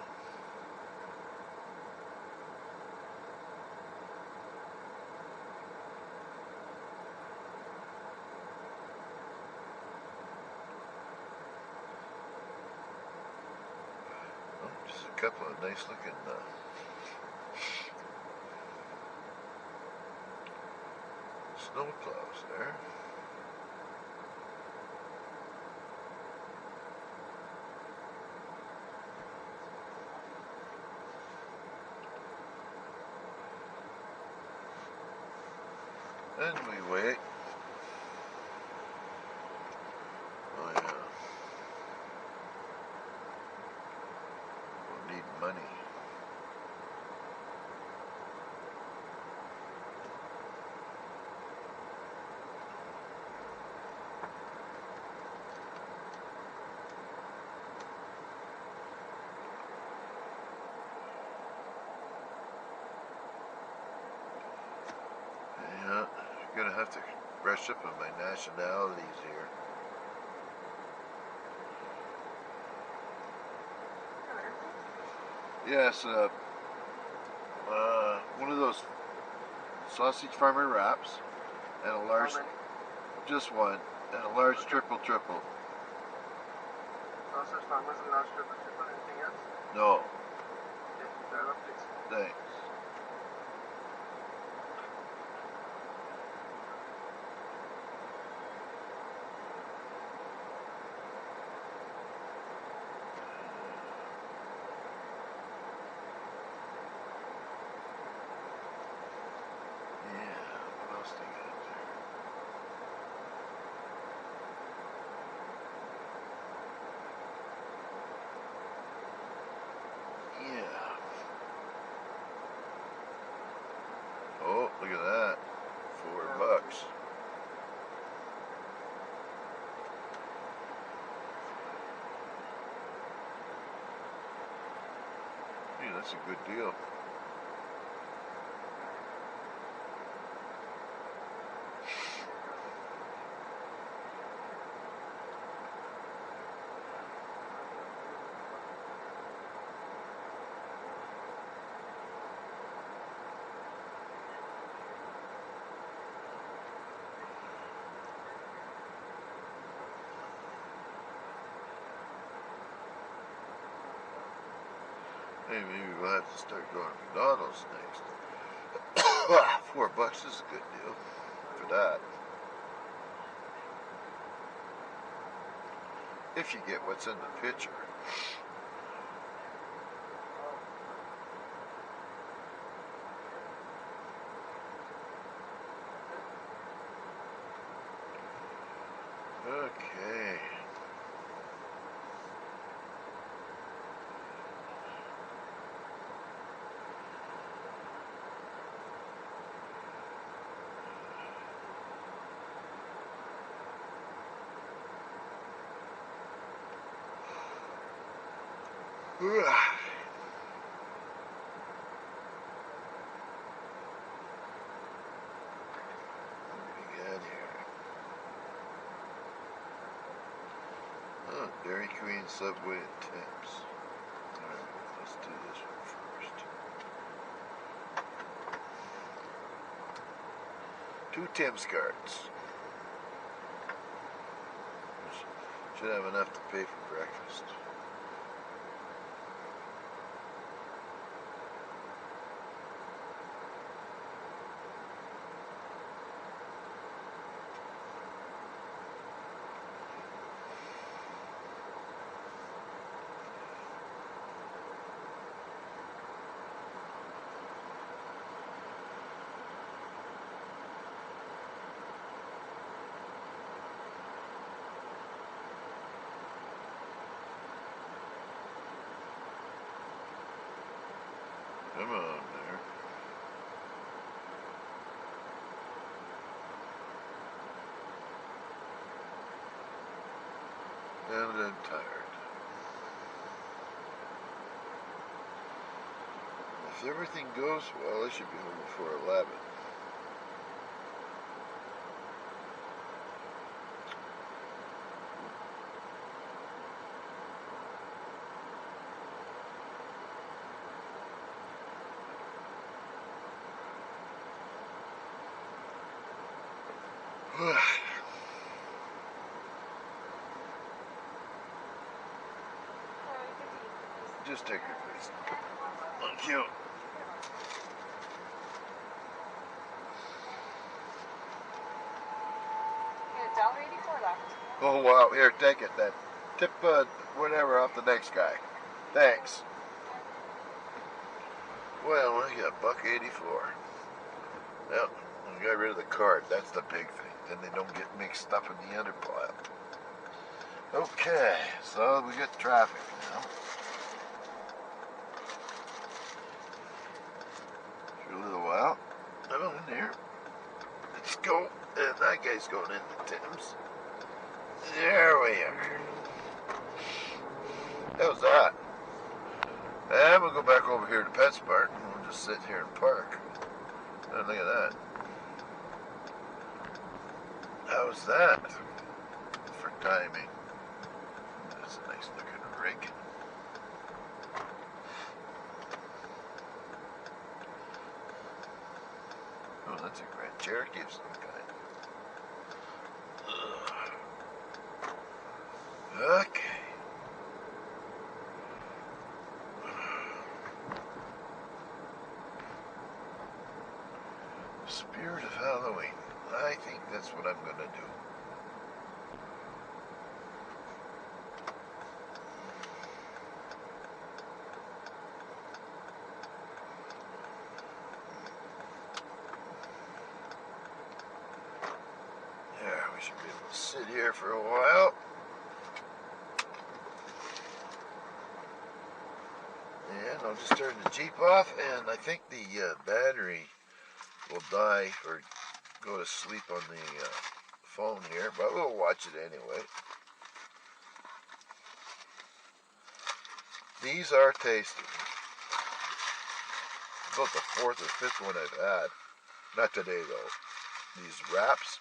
Oh, just a couple of nice looking snow plows there. And we wait. Oh yeah. We'll need money. Yeah, I'm gonna have to brush up on my nationalities here. Yes, one of those sausage farmer wraps, and a large, just one, and a large triple. Sausage farmers and large triple, anything else? No, Okay, fair enough, please. thanks. What else they got there? Yeah. That's a good deal. Hey, maybe we'll have to start going to McDonald's next. $4 is a good deal for that. If you get what's in the picture. Okay. What do we got here? Oh, Dairy Queen, Subway, and Tim's. Alright, let's do this one first. 2 Tim's cards. Should have enough to pay for breakfast. Come on there. And I'm tired. If everything goes well, I should be home before 11. Just take your place. Thank you. $1.84 left. Oh wow, here, take it then. Tip whatever off the next guy. Thanks. Well, I got $1.84. Well, we got rid of the card. That's the big thing. Then they don't get mixed up in the other pile. Okay, so we got traffic now. For a little while. I'm in there. Let's go. And that guy's going into Tim's. There we are. How's that? And we'll go back over here to PetSmart and we'll just sit here and park. Oh, look at that. How's that for timing? That's a nice looking rig. Oh, that's a Grand Cherokee of some kind. Okay. Spirit of Halloween. I think that's what I'm gonna do. There, we should be able to sit here for a while. And I'll just turn the Jeep off, and I think the battery will die or go to sleep on the phone here, but we'll watch it anyway. These are tasty. about the fourth or fifth one I've had. Not today though. These wraps.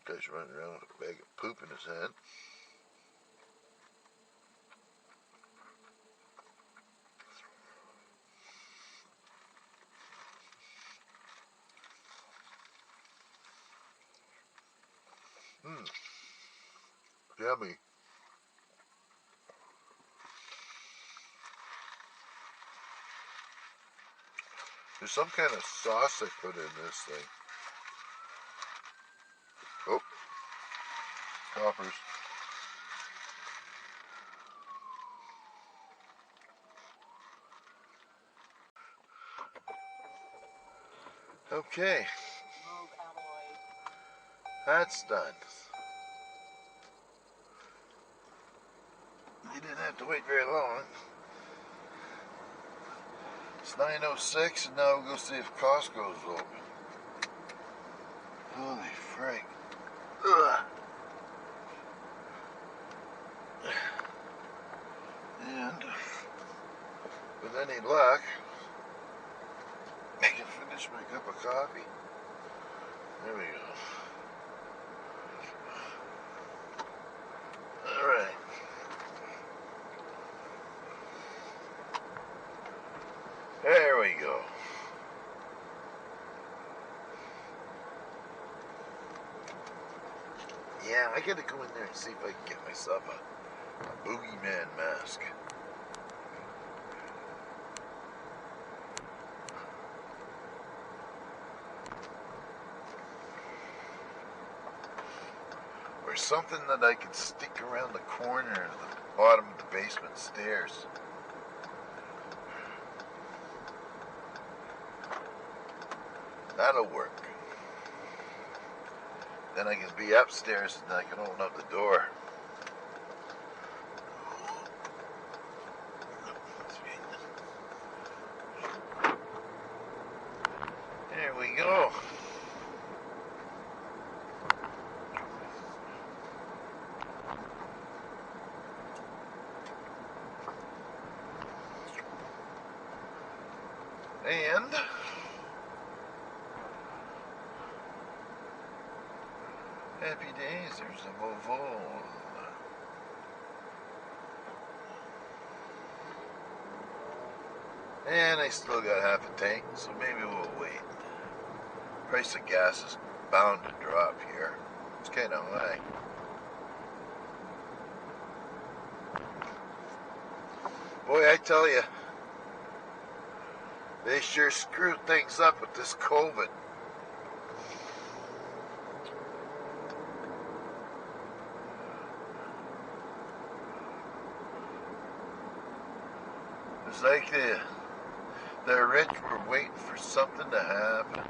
Guy's running around with a bag of poop in his hand. Yummy. There's some kind of sauce they put in this thing. Oh, coppers. Okay, that's done. You didn't have to wait very long. It's 9:06 and now we'll go see if Costco's open. Holy frick. Ugh. And with any luck, I can finish my cup of coffee. There we go. Alright. There we go. Yeah, I gotta go in there and see if I can get myself a boogeyman mask. Or something that I could stick around the corner of the bottom of the basement stairs. That'll work. Then I can be upstairs and I can open up the door. There we go. And happy days, there's a Mauval. And I still got half a tank, so maybe we'll wait. Price of gas is bound to drop here. It's kind of high. Boy, I tell you, they sure screwed things up with this COVID. It's like the rich were waiting for something to happen.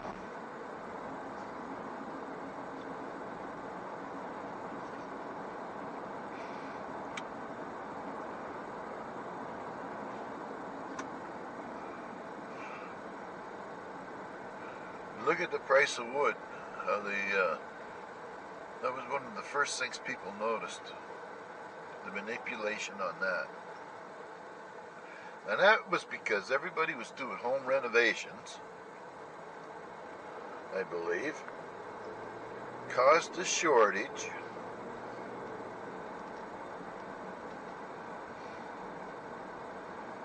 Look at the price of wood. How that was one of the first things people noticed. The manipulation on that. And that was because everybody was doing home renovations, I believe. Caused a shortage.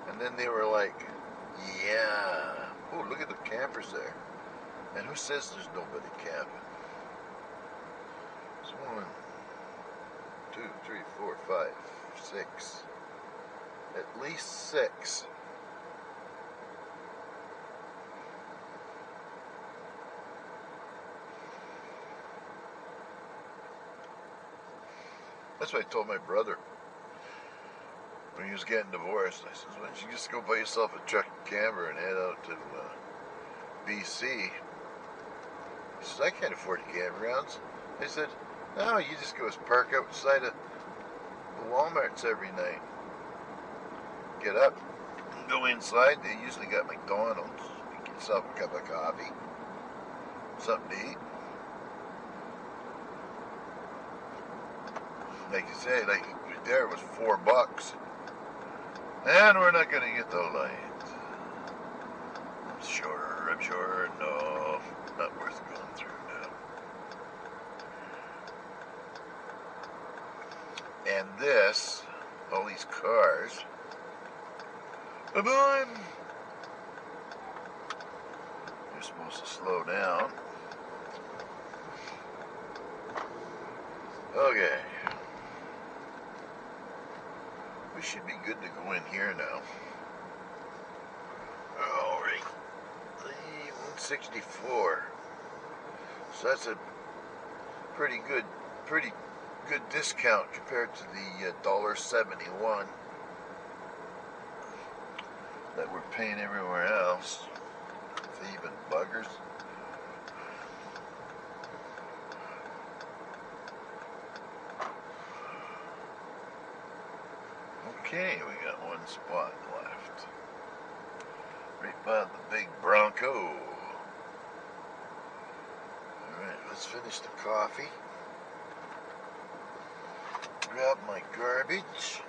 And then they were like, yeah. Oh, look at the campers there. And who says there's nobody camping? There's 1, 2, 3, 4, 5, 6. At least 6. That's what I told my brother when he was getting divorced. I said, why don't you just go buy yourself a truck and camper and head out to BC? He says, I can't afford campgrounds. I said, no, you just go park outside of the Walmarts every night. Get up and go inside. They usually got McDonald's. Get yourself a cup of coffee, something to eat. Like you say, like right there was $4. And we're not gonna get the light. I'm sure, no, not worth going through now. And this, all these cars, come on! You're supposed to slow down. Okay. We should be good to go in here now. Alright. 164. So that's a pretty good discount compared to the $1.71 that we're paying everywhere else. Thieving buggers. Okay, we got one spot left. Right by the big Bronco. Alright, let's finish the coffee. Grab my garbage.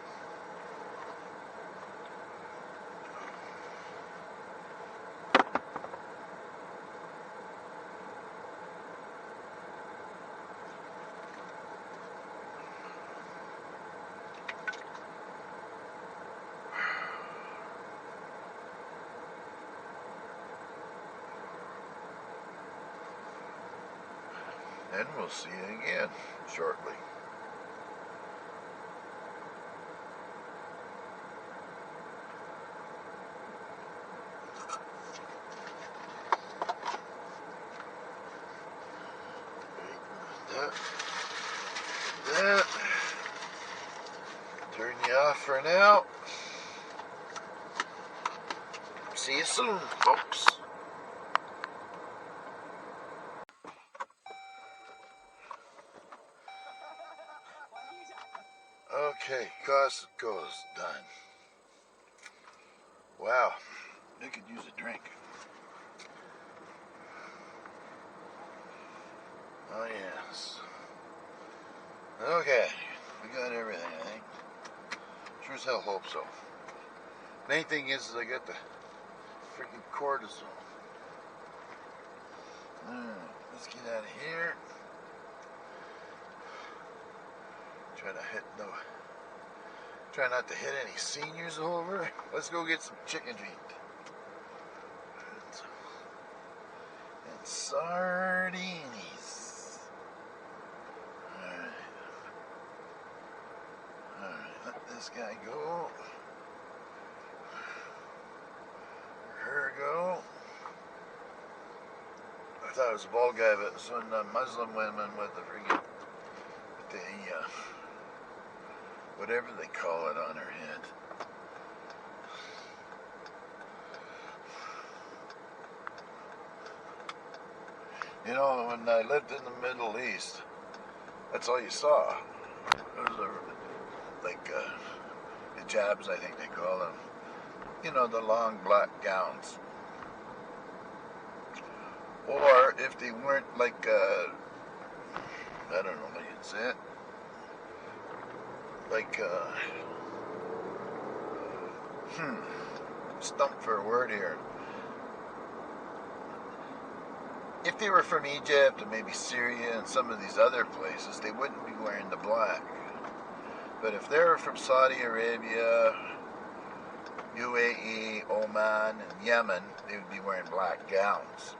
And we'll see you again shortly. That. Turn you off for now. See you soon, folks. Okay, Costco's done. Wow, they could use a drink. Oh yes. Okay, we got everything, I think. Sure as hell hope so. Main thing is I got the freaking cortisone. Alright, let's get out of here. Try not to hit any seniors over. Let's go get some chicken feet. And sardinis. Alright, let this guy go. Her go. I thought it was a bald guy, but it's one Muslim women with the freaking, whatever they call it on her head. You know, when I lived in the Middle East, that's all you saw. Those are like hijabs, I think they call them. You know, the long black gowns. Or if they weren't like, I don't know what you'd say it. Like, stumped for a word here. If they were from Egypt and maybe Syria and some of these other places, they wouldn't be wearing the black. But if they were from Saudi Arabia, UAE, Oman, and Yemen, they would be wearing black gowns.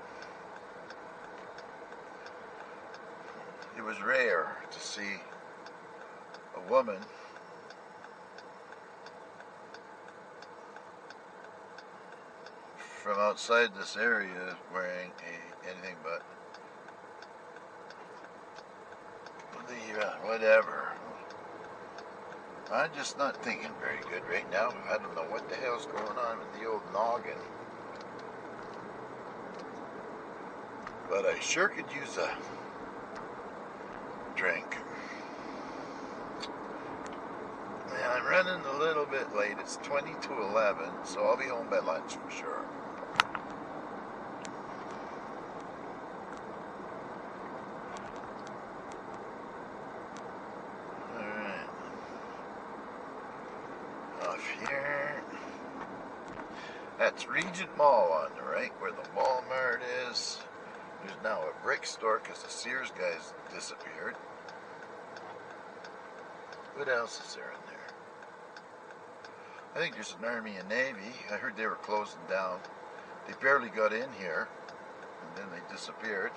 It was rare to see a woman from outside this area wearing anything but the whatever. I'm just not thinking very good right now. I don't know what the hell's going on with the old noggin. But I sure could use a drink. I'm running a little bit late. It's 20 to 11, so I'll be home by lunch for sure. Alright. Off here. That's Regent Mall on the right, where the Walmart is. There's now a brick store because the Sears guys disappeared. What else is there in there? I think there's an Army and Navy. I heard they were closing down. They barely got in here, and then they disappeared.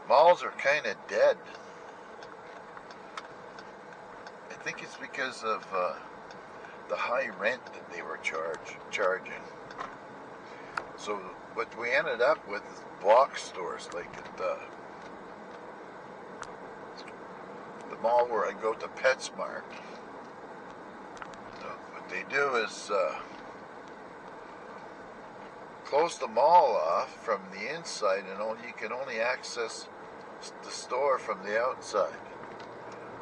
Malls are kind of dead. I think it's because of the high rent that they were charging. So what we ended up with is box stores like at the mall where I go to PetSmart. So what they do is close the mall off from the inside, and you can only access the store from the outside.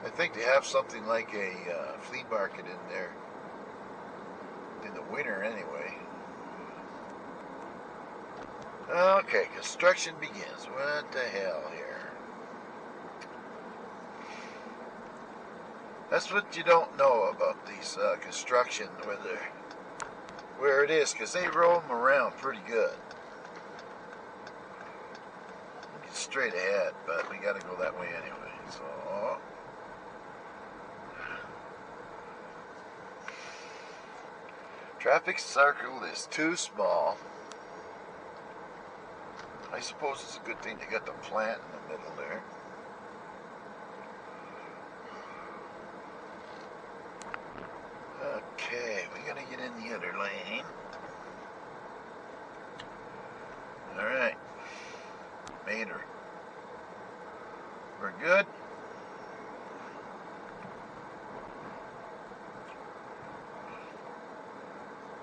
I think they have something like a flea market in there in the winter anyway. Okay, construction begins. What the hell here? That's what you don't know about these construction, where it is, because they roll them around pretty good. Get straight ahead, but we got to go that way anyway. So, traffic circle is too small. I suppose it's a good thing to get the plant in the middle there. Okay, we gotta get in the other lane. Alright. Made her. We're good.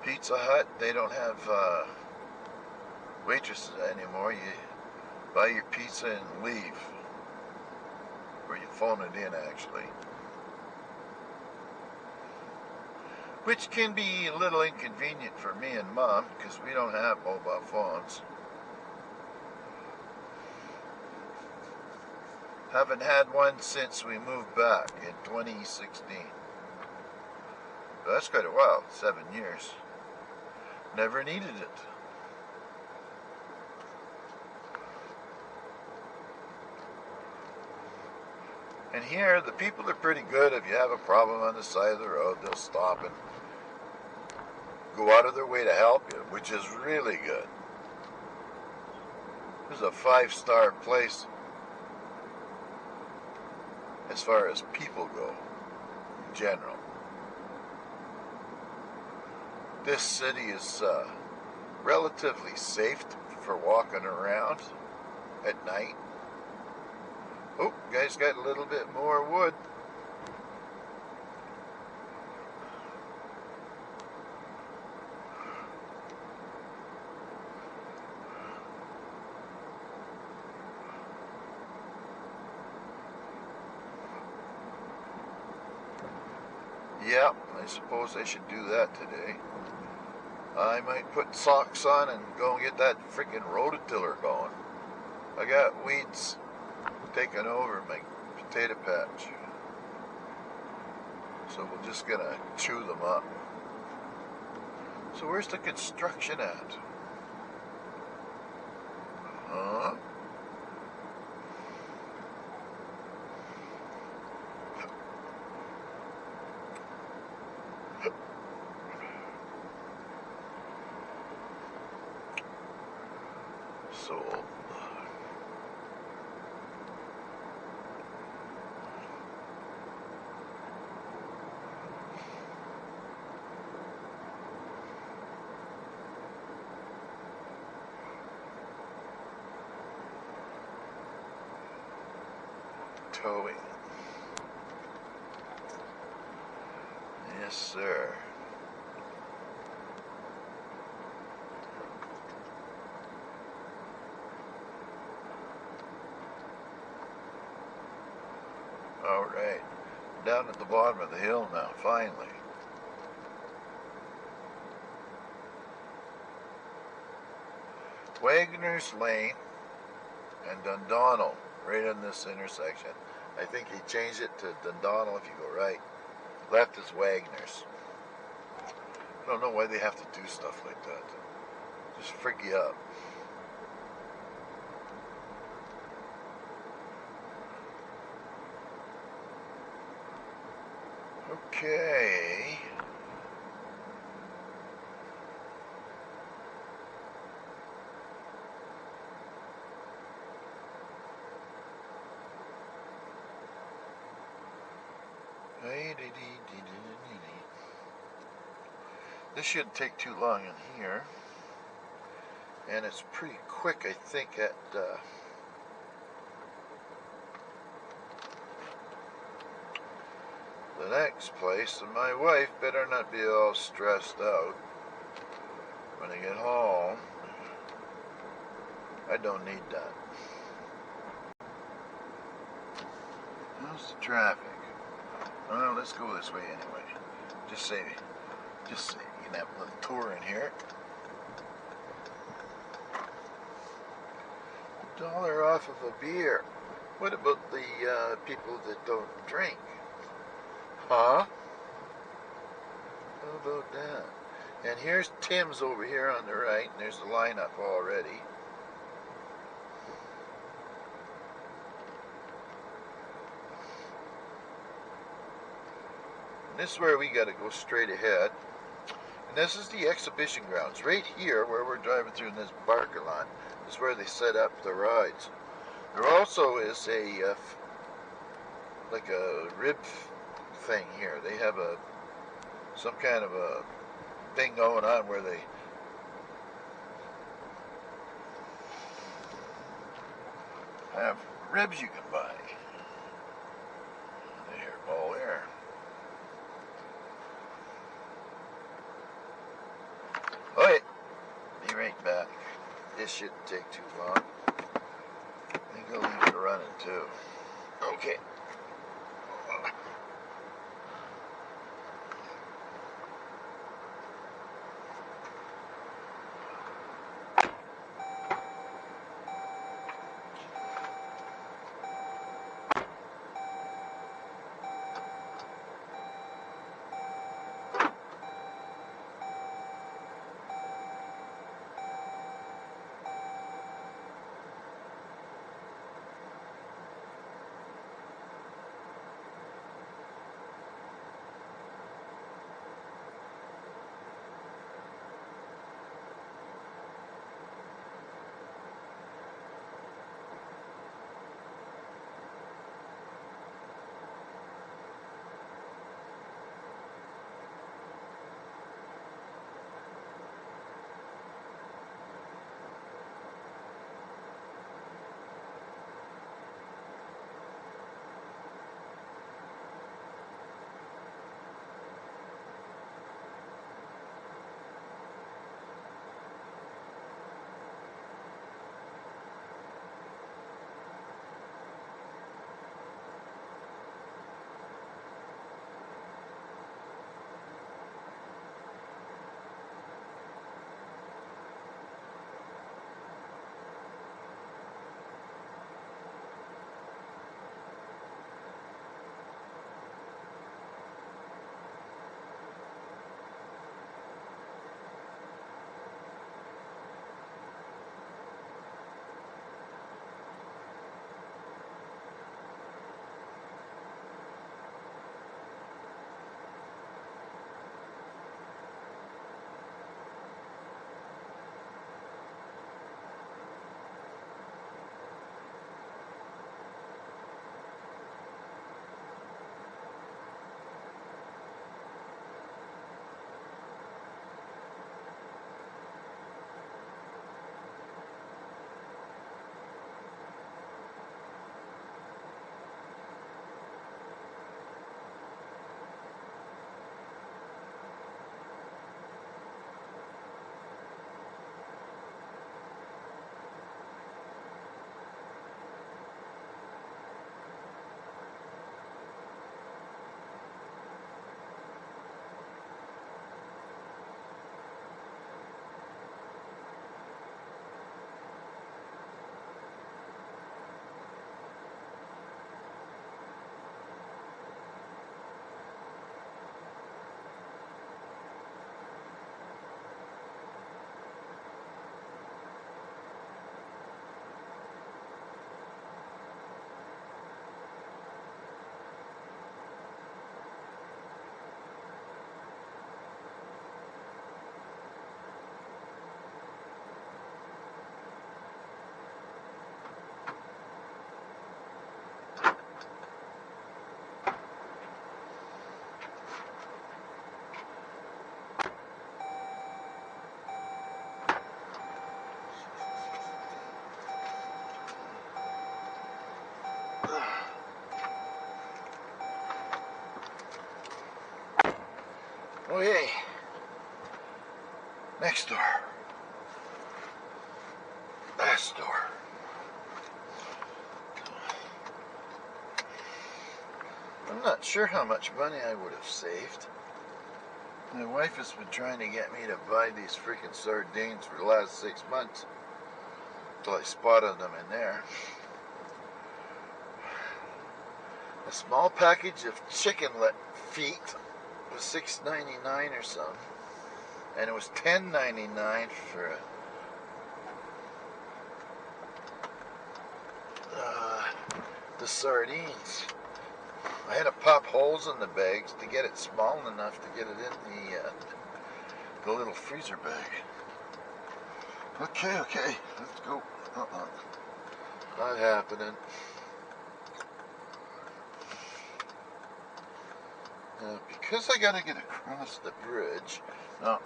Pizza Hut, they don't have waitresses anymore. You buy your pizza and leave. Or you phone it in, actually. Which can be a little inconvenient for me and Mom, because we don't have mobile phones. Haven't had one since we moved back in 2016. But that's quite a while, 7 years. Never needed it. And here, the people are pretty good. If you have a problem on the side of the road, they'll stop and go out of their way to help you, which is really good. This is a 5-star place as far as people go, in general. This city is relatively safe for walking around at night. Oh, guys got a little bit more wood. Yeah, I suppose I should do that today. I might put socks on and go and get that freaking rototiller going. I got weeds taking over my potato patch. So we're just gonna chew them up. So where's the construction at? Huh? So towing. Yes, sir. All right. Down at the bottom of the hill now, finally. Wagner's Lane and Dundonald, right in this intersection. I think he changed it to Dundonald if you go right. Left is Wagner's. I don't know why they have to do stuff like that. Just freak you up. Okay. This shouldn't take too long in here. And it's pretty quick, I think, at the next place. And my wife better not be all stressed out when I get home. I don't need that. How's the traffic? Well, let's go this way anyway. Just say you can have a little tour in here. $1 off of a beer. What about the people that don't drink? Huh? How about that? And here's Tim's over here on the right, and there's the lineup already. And this is where we got to go straight ahead. And this is the exhibition grounds. Right here, where we're driving through in this Barker lot, is where they set up the rides. There also is a like a rib thing here. They have some kind of a thing going on where they have ribs you can buy. There, all there. Alright, be right back. This shouldn't take too long. I think I'll leave it running too. Okay. store. I'm not sure how much money I would have saved. My wife has been trying to get me to buy these freaking sardines for the last 6 months until I spotted them in there. A small package of chicken feet was $6.99 or something, and it was $10.99 for the sardines. I had to pop holes in the bags to get it small enough to get it in the little freezer bag. Okay, let's go. Not happening. Because I gotta get across the bridge. No,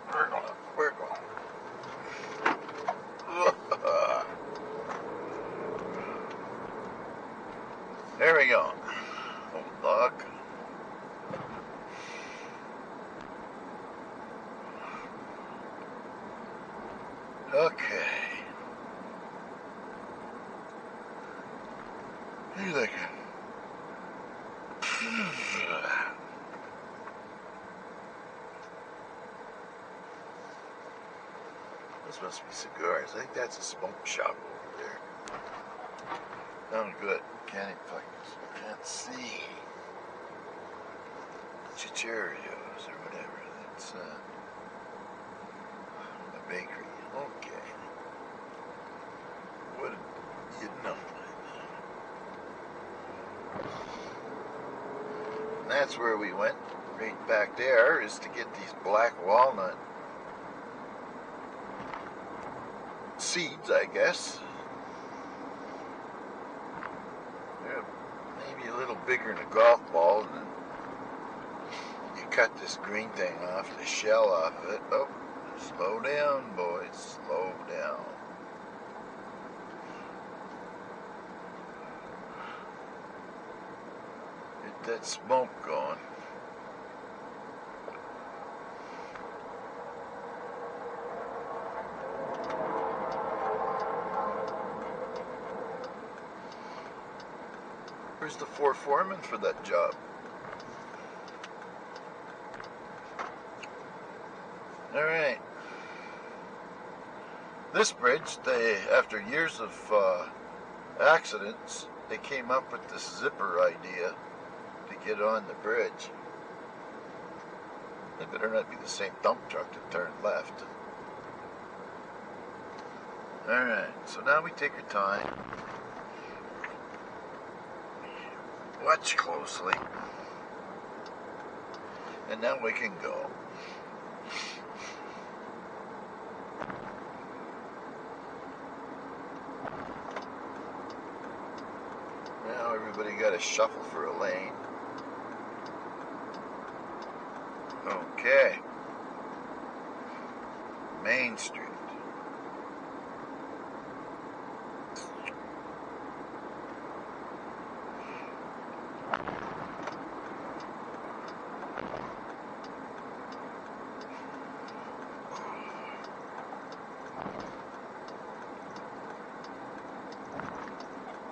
we're going. There we go. Old dog. Okay. Here they go. This must be cigars. I think that's a smoke shop over there. Oh, good. Can't see. Chicharios or whatever. That's a bakery. Okay. What you know? And that's where we went. Right back there is to get these black walnut seeds, I guess. They're maybe a little bigger than a golf ball, and then you cut this green thing off, the shell off of it. Oh, slow down, boys, slow down. Get that smoke going. Where's the foreman for that job? All right. This bridge, after years of accidents, they came up with this zipper idea to get on the bridge. It better not be the same dump truck that turned left. All right. So now we take our time. Watch closely, and then we can go. Now everybody got to shuffle for a lane. Okay. Main Street.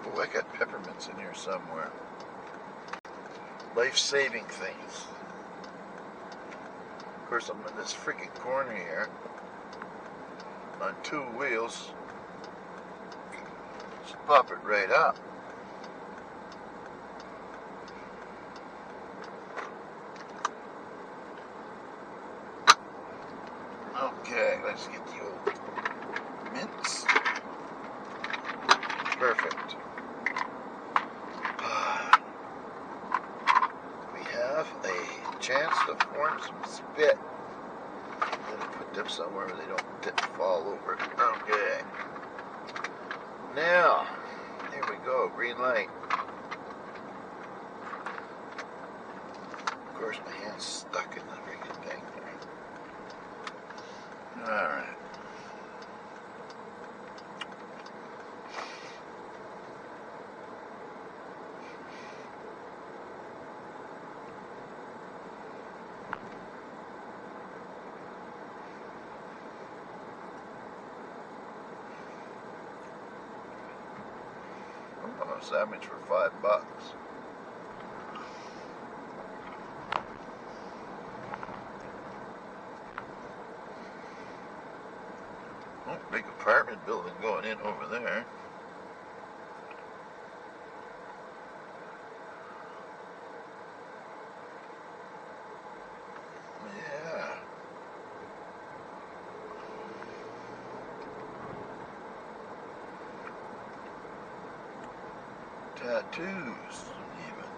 Oh, I got peppermints in here somewhere. Life-saving things. Of course, I'm in this freaking corner here on 2 wheels. Just pop it right up. Okay, let's get the old mints. Perfect. We have a chance to form some spit. I'm gonna put them somewhere where they don't fall over. Okay. Now, here we go. Green light. Of course, my hand's stuck in the freaking thing there. All right. sandwich for $5. Oh, big apartment building going in over there. Yeah. Tattoos, even.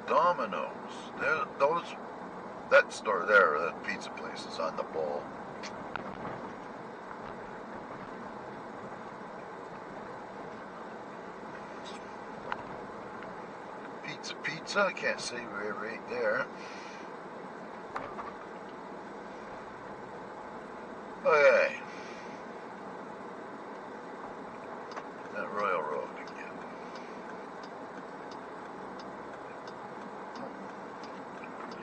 Domino's. That store there, that pizza place is on the ball. Pizza, I can't say we're right there. Okay. That Royal Road again.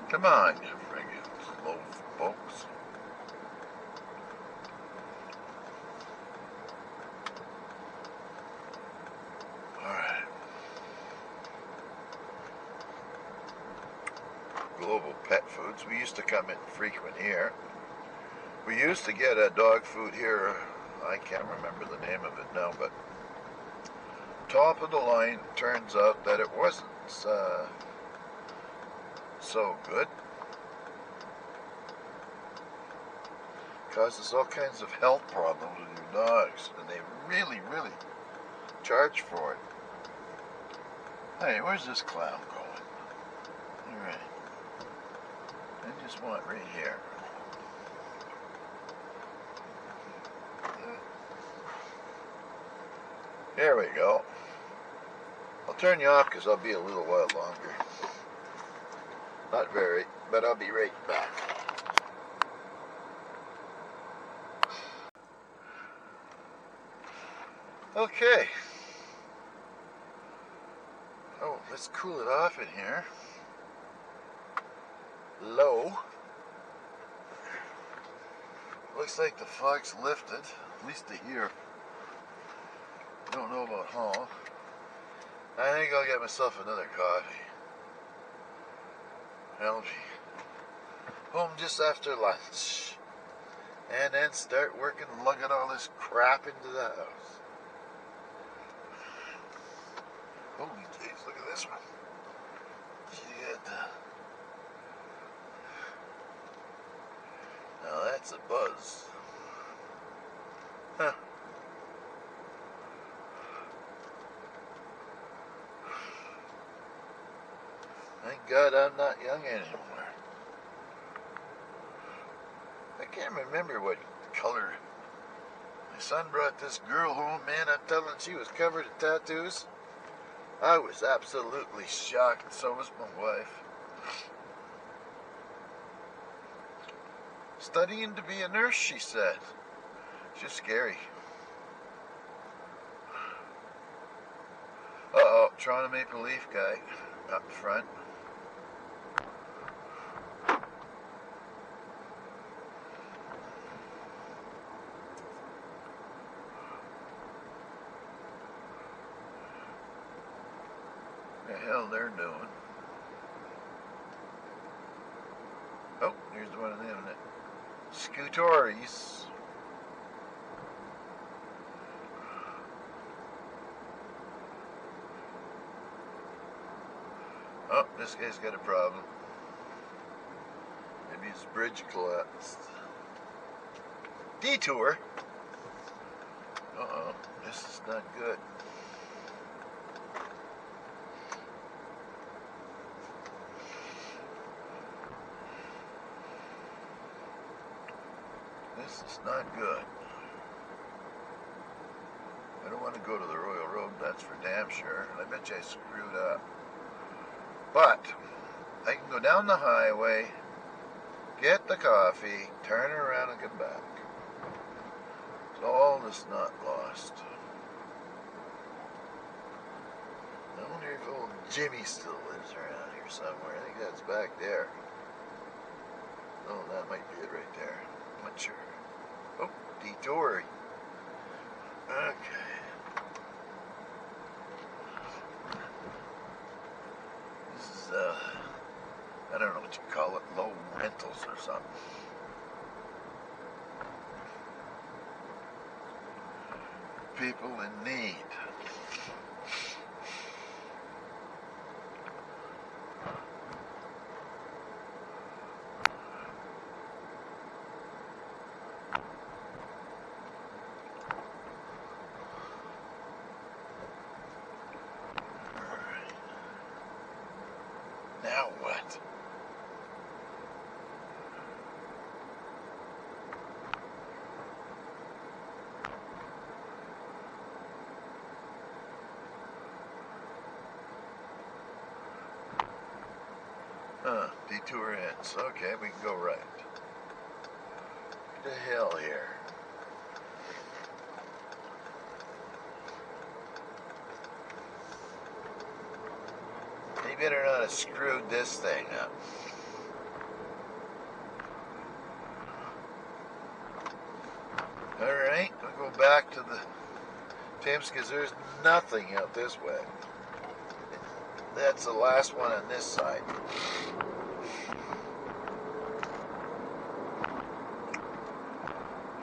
Come on, you friggin' slow folks. Alright. Global Pet Foods. We used to come in frequent here. We used to get a dog food here. I can't remember the name of it now, but top of the line. Turns out that it wasn't so good. Causes all kinds of health problems with your dogs, and they really, really charge for it. Hey, where's this clown going? Alright. I just want right here. There we go. I'll turn you off because I'll be a little while longer. Not very, but I'll be right back. Okay. Oh, let's cool it off in here. Low. Looks like the fog's lifted, at least to here. Don't know about home. I think I'll get myself another coffee. I'll be home just after lunch. And then start working, lugging all this crap into the house. Holy jeez, look at this one. Shit. Now that's a buzz. Huh. Thank God I'm not young anymore. I can't remember what color. My son brought this girl home, man, I'm telling she was covered in tattoos. I was absolutely shocked, so was my wife. Studying to be a nurse, she said. Just scary. Uh-oh, Toronto Maple Leaf guy up front. The hell they're doing. Oh, here's one of them. Scootories. Oh, this guy's got a problem. Maybe his bridge collapsed. Detour. Uh-oh, this is not good. This is not good. I don't want to go to the Royal Road, that's for damn sure. And I bet you I screwed up. But I can go down the highway, get the coffee, turn around and come back. So all is not lost. Jimmy still lives around here somewhere. I think that's back there. Oh, that might be it right there. I'm not sure. Oh, detour. Okay. This is, I don't know what you call it, low rentals or something. People in need. Now what? Detour ends. Okay, we can go right. What the hell here? They better not have screwed this thing up. Alright, we'll go back to the Thames because there's nothing out this way. That's the last one on this side.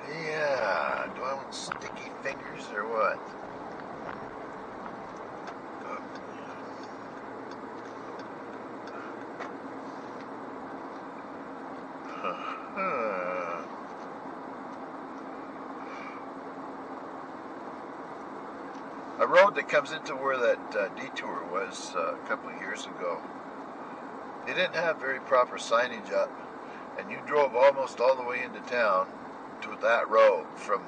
Yeah, do I want sticky fingers or what? A road that comes into where that detour was a couple of years ago. They didn't have very proper signage up, and you drove almost all the way into town to that road from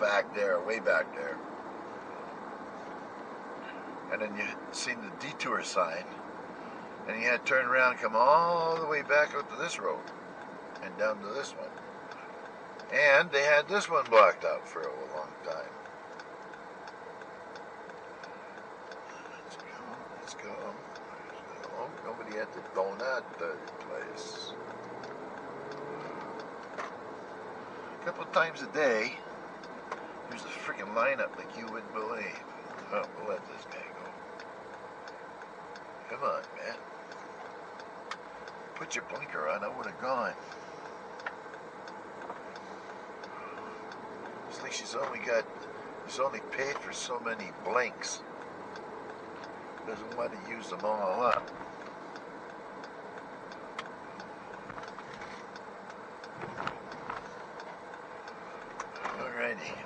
back there, way back there. And then you seen the detour sign, and you had to turn around and come all the way back out to this road and down to this one. And they had this one blocked out for a long time. Let's go. Oh, nobody at the donut place. A couple of times a day, there's a freaking lineup like you wouldn't believe. Oh, we'll let this guy go. Come on, man. Put your blinker on, I would have gone. It's like she's only paid for so many blinks. Doesn't want to use them all up. Alrighty.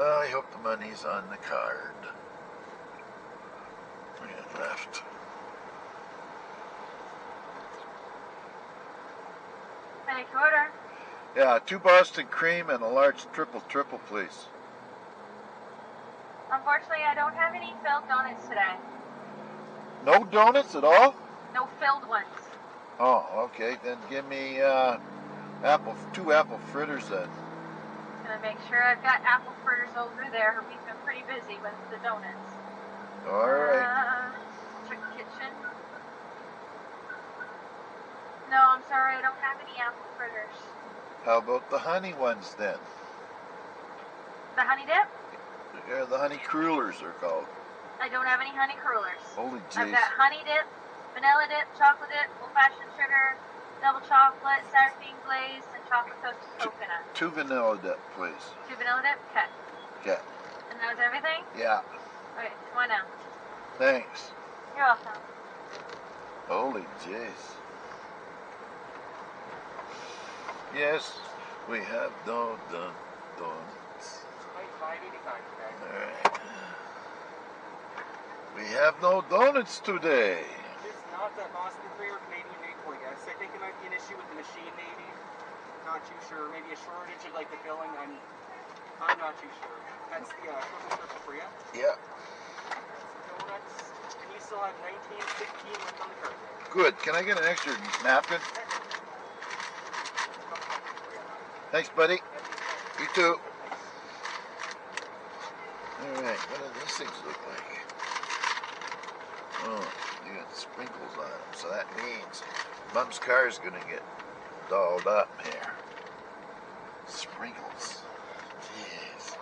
I hope the money's on the card. And left. Any quarter? Yeah, 2 Boston cream and a large triple, please. Unfortunately, I don't have any filled donuts today. No donuts at all? No filled ones. Oh, okay. Then give me 2 apple fritters then. Gonna make sure I've got apple fritters over there. We've been pretty busy with the donuts. All right. Check the kitchen. No, I'm sorry, I don't have any apple fritters. How about the honey ones then? The honey dip? Yeah, the honey crullers are called. I don't have any honey crullers. Holy I've jeez. got honey dip, vanilla dip, chocolate dip, old-fashioned sugar, double chocolate, sour cream glaze, and chocolate toasted coconut. 2 vanilla dip, please. 2 vanilla dip? Okay. Okay. And that was everything? Yeah. Okay, come on now. Thanks. You're welcome. Holy jeez. Yes, we have no donuts. Alright. We have no donuts today. It's not that Boston Free or Canadian made for you. I think it might be an issue with the machine, maybe. Not too sure. Maybe a shortage of like the filling. I'm not too sure. That's the triple for you. Yeah. Donuts. And you still have 19.15 left on the card. Good. Can I get an extra napkin? Thanks, buddy. You too. Alright, what do these things look like? Oh, you got sprinkles on them, so that means Mom's car is going to get dolled up here. Sprinkles. Jeez.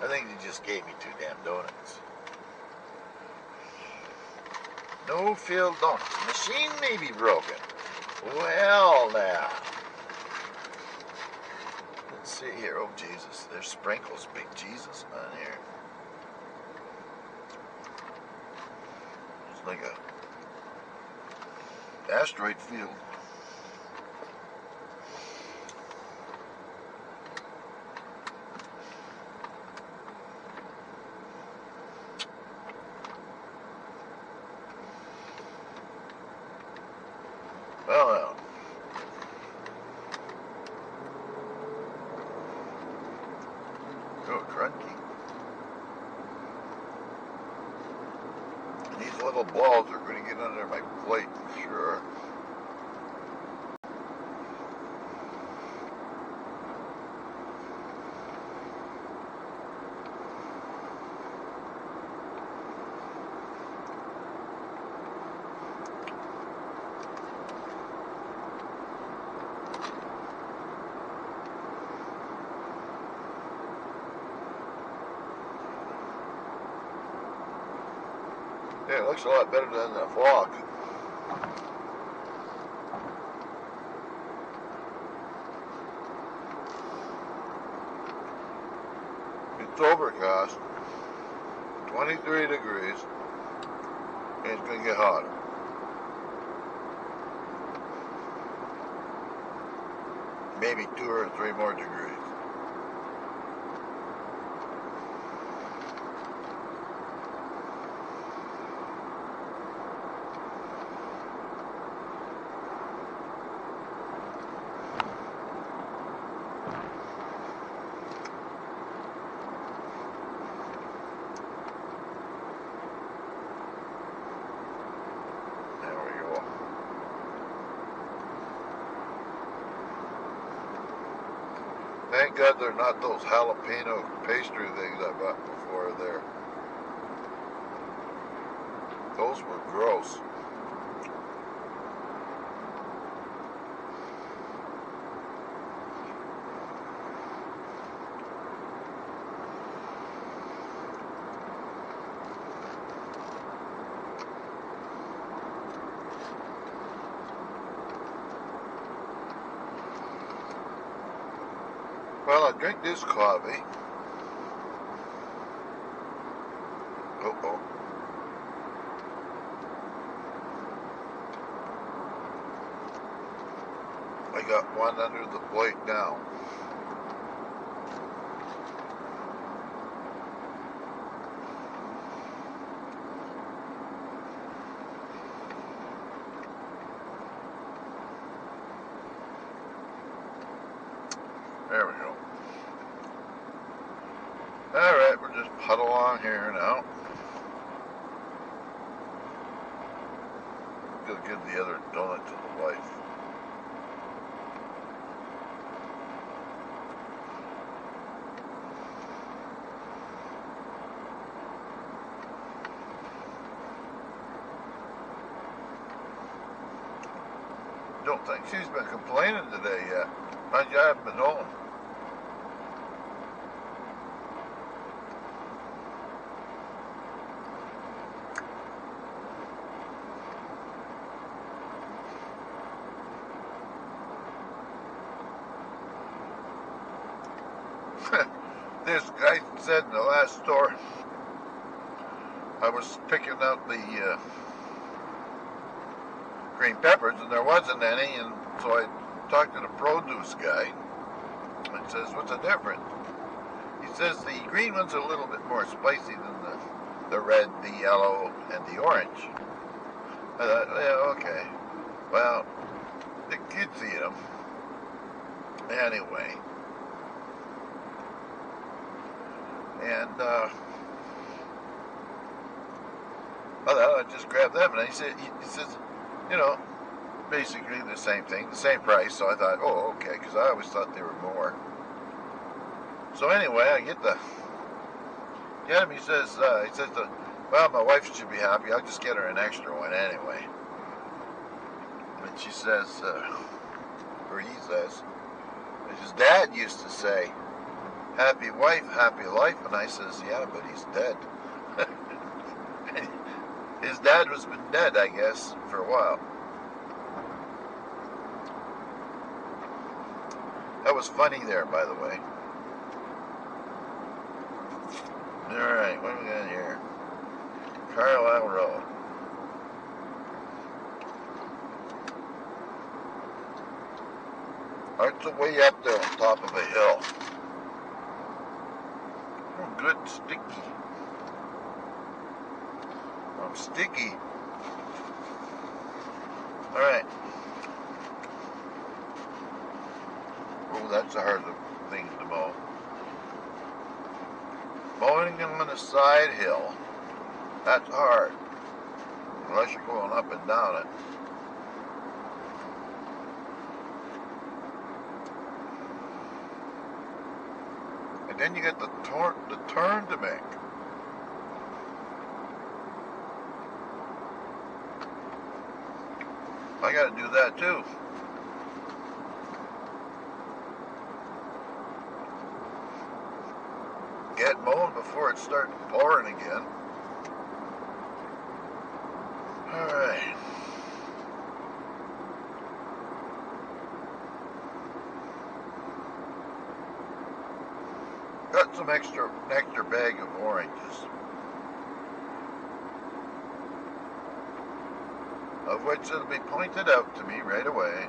I think they just gave me 2 damn donuts. No filled donuts. Machine may be broken. Well, now. Let's see here. Oh, Jesus. There's sprinkles. Big Jesus on here. It's like a asteroid field. Well. Oh, crunchy. These little balls are going to get under my plate for sure. Yeah, it looks a lot better than the fog. It's overcast, 23 degrees, and it's going to get hotter. Maybe 2 or 3 more degrees. Thank God they're not those jalapeno pastry things I bought before there. Those were gross. Well, I drink this coffee. Uh-oh. I got one under the plate now. There we go. Alright, we're just puddle along here now. Go give the other donut to the wife. Don't think she's been complaining today yet. I haven't been home. This guy said in the last store, I was picking out the green peppers and there wasn't any, and so I talked to the produce guy and says, what's the difference? He says the green one's a little bit more spicy than the red, the yellow, and the orange. I thought, yeah, okay. Well, the kids eat them. Anyway. And I just grabbed them, and he says, you know, basically the same thing, the same price. So I thought, oh, okay, because I always thought they were more. So anyway, I get him. He says, well, my wife should be happy. I'll just get her an extra one anyway. And she says, or he says, his dad used to say, happy wife, happy life. And I says, yeah, but he's dead. His dad has been dead, I guess, for a while. That was funny there, by the way. Alright, what do we got here? Carlisle Road. It's way up there on top of a hill. Oh, good, sticky. I'm sticky. Alright. Oh, that's a hard thing to mow. Mowing on a side hill, that's hard. Unless you're going up and down it. And then you get the turn to make. I gotta do that too. Get mowing before it starts pouring again. Alright. Got some extra bag of oranges. Of which it'll be pointed out to me right away.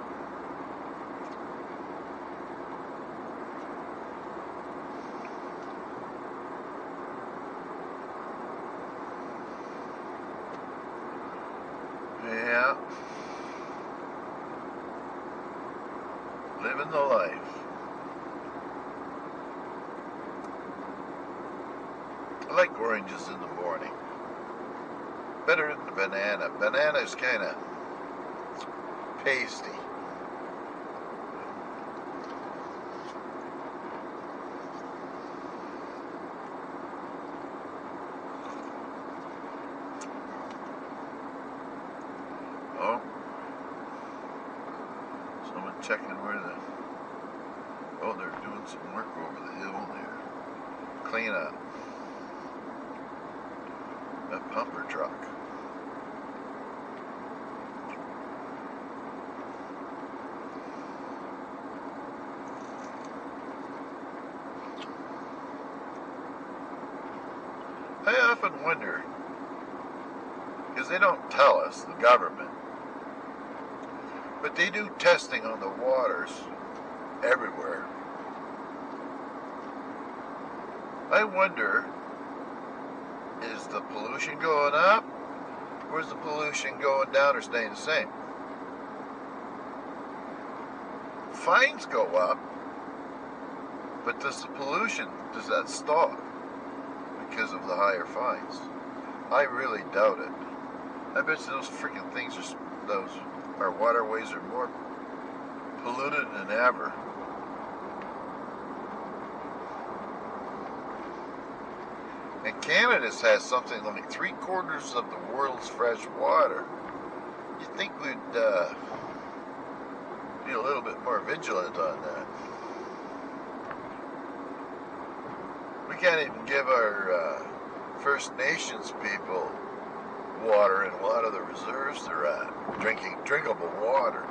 Yeah. Living the life. I like oranges in the morning. Better than the banana. Banana's kind of pasty. Oh. Someone checking where oh, they're doing some work over the hill there. Clean up. That pumper truck. I often wonder, because they don't tell us, the government, but they do testing on the waters everywhere. I wonder, is the pollution going up, or is the pollution going down or staying the same? Fines go up, but does the pollution, does that stop because of the higher fines? I really doubt it. I bet you those freaking things our waterways are more polluted than ever. And Canada has something like 3/4 of the world's fresh water. You'd think we'd be a little bit more vigilant on that. We can't even give our First Nations people water in a lot of the reserves they're at, drinkable water.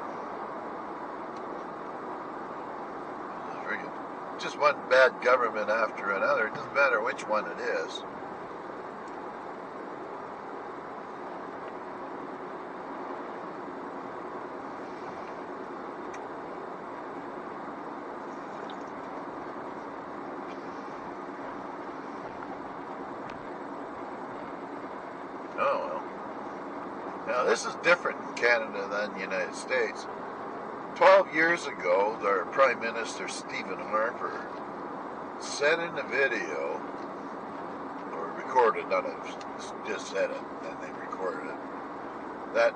Just one bad government after another. It doesn't matter which one it is. Oh well. Now this is different in Canada than the United States. 12 years ago, their Prime Minister, Stephen Harper, said in a video, or recorded, not just said it, and they recorded it, that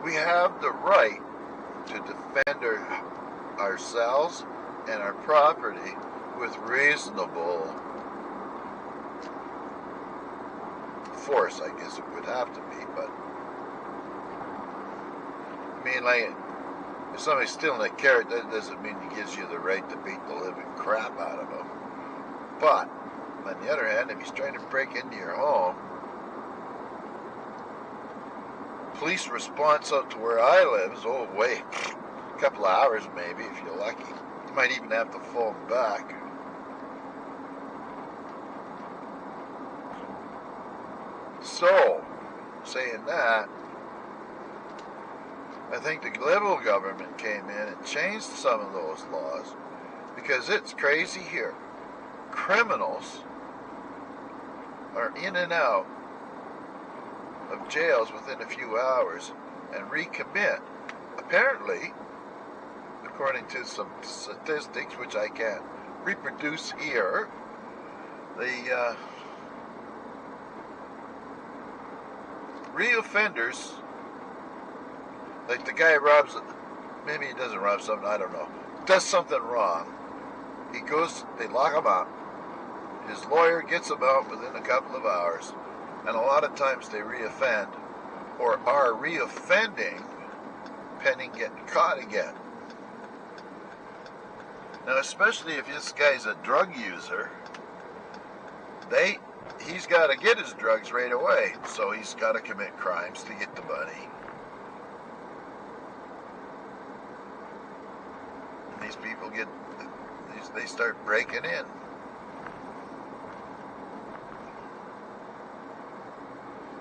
we have the right to defend ourselves and our property with reasonable force, I guess it would have to be, but I mean, like, if somebody's stealing a carrot, that doesn't mean he gives you the right to beat the living crap out of him. But on the other hand, if he's trying to break into your home, police response out to where I live is, oh, wait, a couple of hours maybe if you're lucky. You might even have to phone back. So, saying that, I think the Liberal government came in and changed some of those laws because it's crazy here. Criminals are in and out of jails within a few hours and recommit. Apparently, according to some statistics, which I can't reproduce here, the reoffenders, like the guy robs, maybe he doesn't rob something, I don't know, does something wrong, he goes, they lock him up, his lawyer gets him out within a couple of hours, and a lot of times they reoffend, or are reoffending, pending getting caught again. Now, especially if this guy's a drug user, he's got to get his drugs right away, so he's got to commit crimes to get the money. And these people they start breaking in.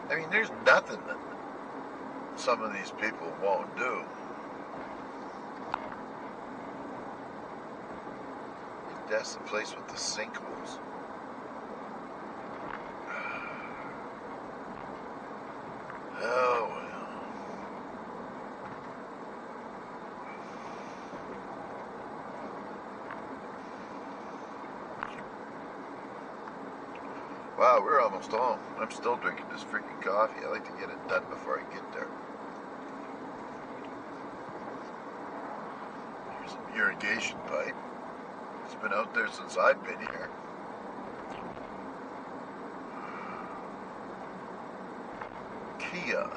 I mean, there's nothing that some of these people won't do. That's the place with the sinkholes. Oh, well. Wow, we're almost home. I'm still drinking this freaking coffee. I like to get it done before I get there. Here's an irrigation pipe. It's been out there since I've been here. Kia.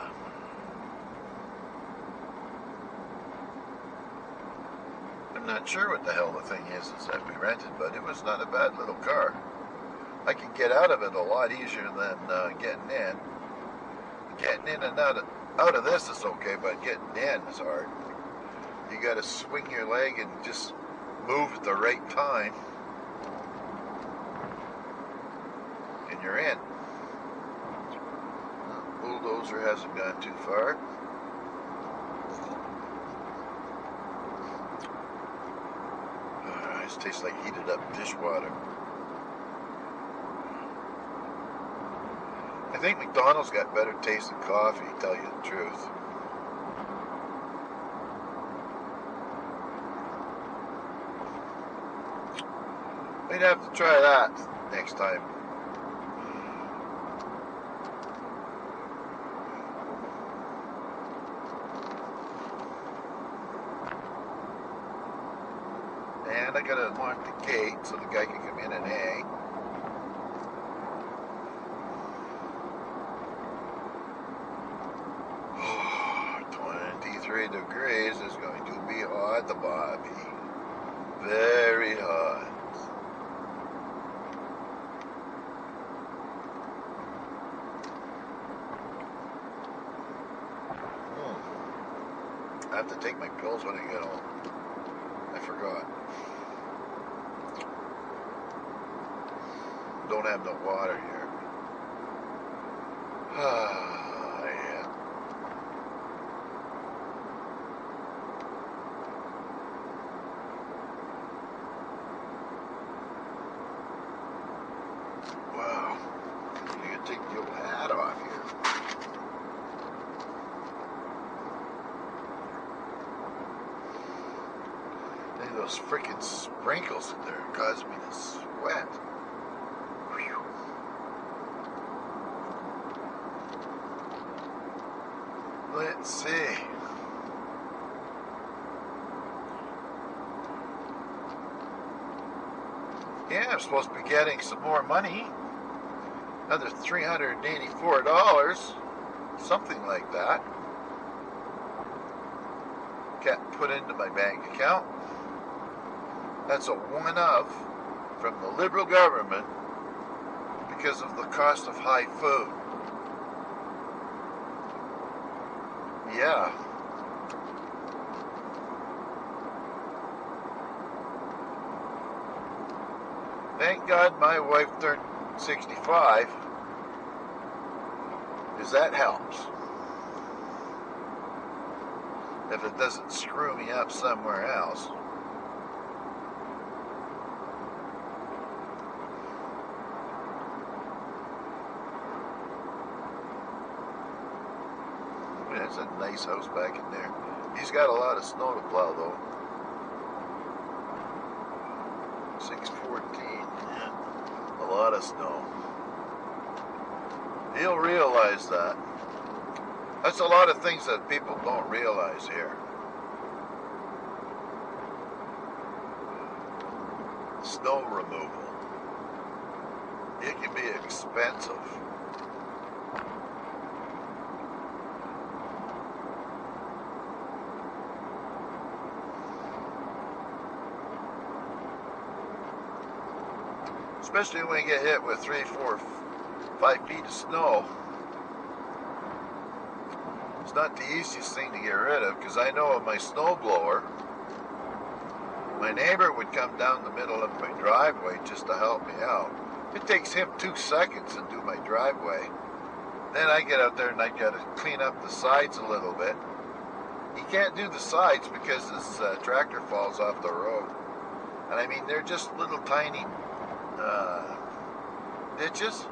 I'm not sure what the hell the thing is that we rented, but it was not a bad little car. I can get out of it a lot easier than getting in. Getting in and out of this is okay, but getting in is hard. You got to swing your leg and just move at the right time, and you're in. Bulldozer hasn't gone too far. This tastes like heated up dishwater. I think McDonald's got better taste than coffee, to tell you the truth. We'd have to try that next time. And I gotta unlock the gate so the guy can come in and hang. Oh, 23 degrees is going to be hot, the Bobby. Very hot. I have to take my pills when I get home. I forgot. Don't have no water here. Yeah. Wow. You gotta take the old hat off here. Those freaking sprinkles in there cause me to sweat. Whew. Let's see. Yeah, I'm supposed to be getting some more money. Another $384, something like that. Get put into my bank account. That's a one-off from the Liberal government because of the cost of high food. Yeah. Thank God my wife turned 65, because that helps. If it doesn't screw me up somewhere else. Yeah, it's a nice house back in there. He's got a lot of snow to plow though. 614, yeah. A lot of snow. He'll realize that. That's a lot of things that people don't realize here. Snow removal. It can be expensive. Especially when you get hit with 3, 4, 5 feet of snow. It's not the easiest thing to get rid of, because I know of my snowblower, my neighbor would come down the middle of my driveway just to help me out. It takes him 2 seconds to do my driveway. Then I get out there and I got to clean up the sides a little bit. He can't do the sides because his tractor falls off the road. And I mean, they're just little tiny ditches,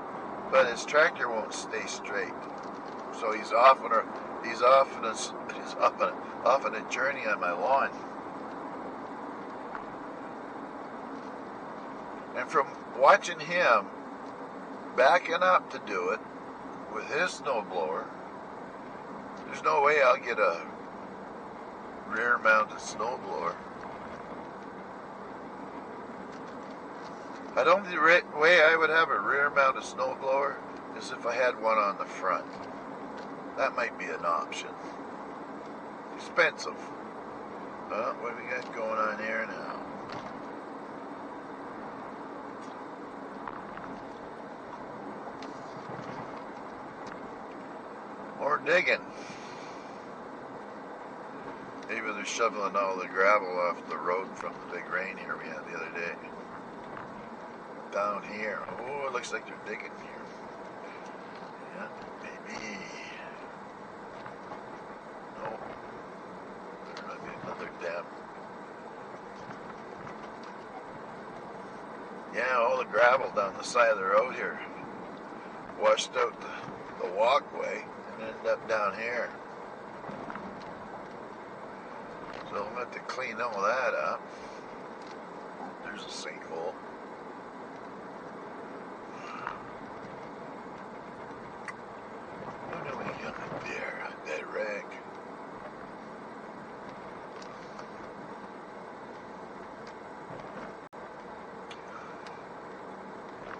but his tractor won't stay straight. So he's off on a journey on my lawn. And from watching him backing up to do it with his snowblower, there's no way I'll get a rear-mounted snowblower. The only way I would have a rear-mounted snowblower is if I had one on the front. That might be an option. Expensive. What do we got going on here now? More digging. Maybe they're shoveling all the gravel off the road from the big rain here we had the other day. Down here. Oh, it looks like they're digging here. Yeah, maybe. No. There's not another dam. Yeah, all the gravel down the side of the road here washed out the walkway and ended up down here. So I'll have to clean all that up. There's a sinkhole. What do we got there? That rag.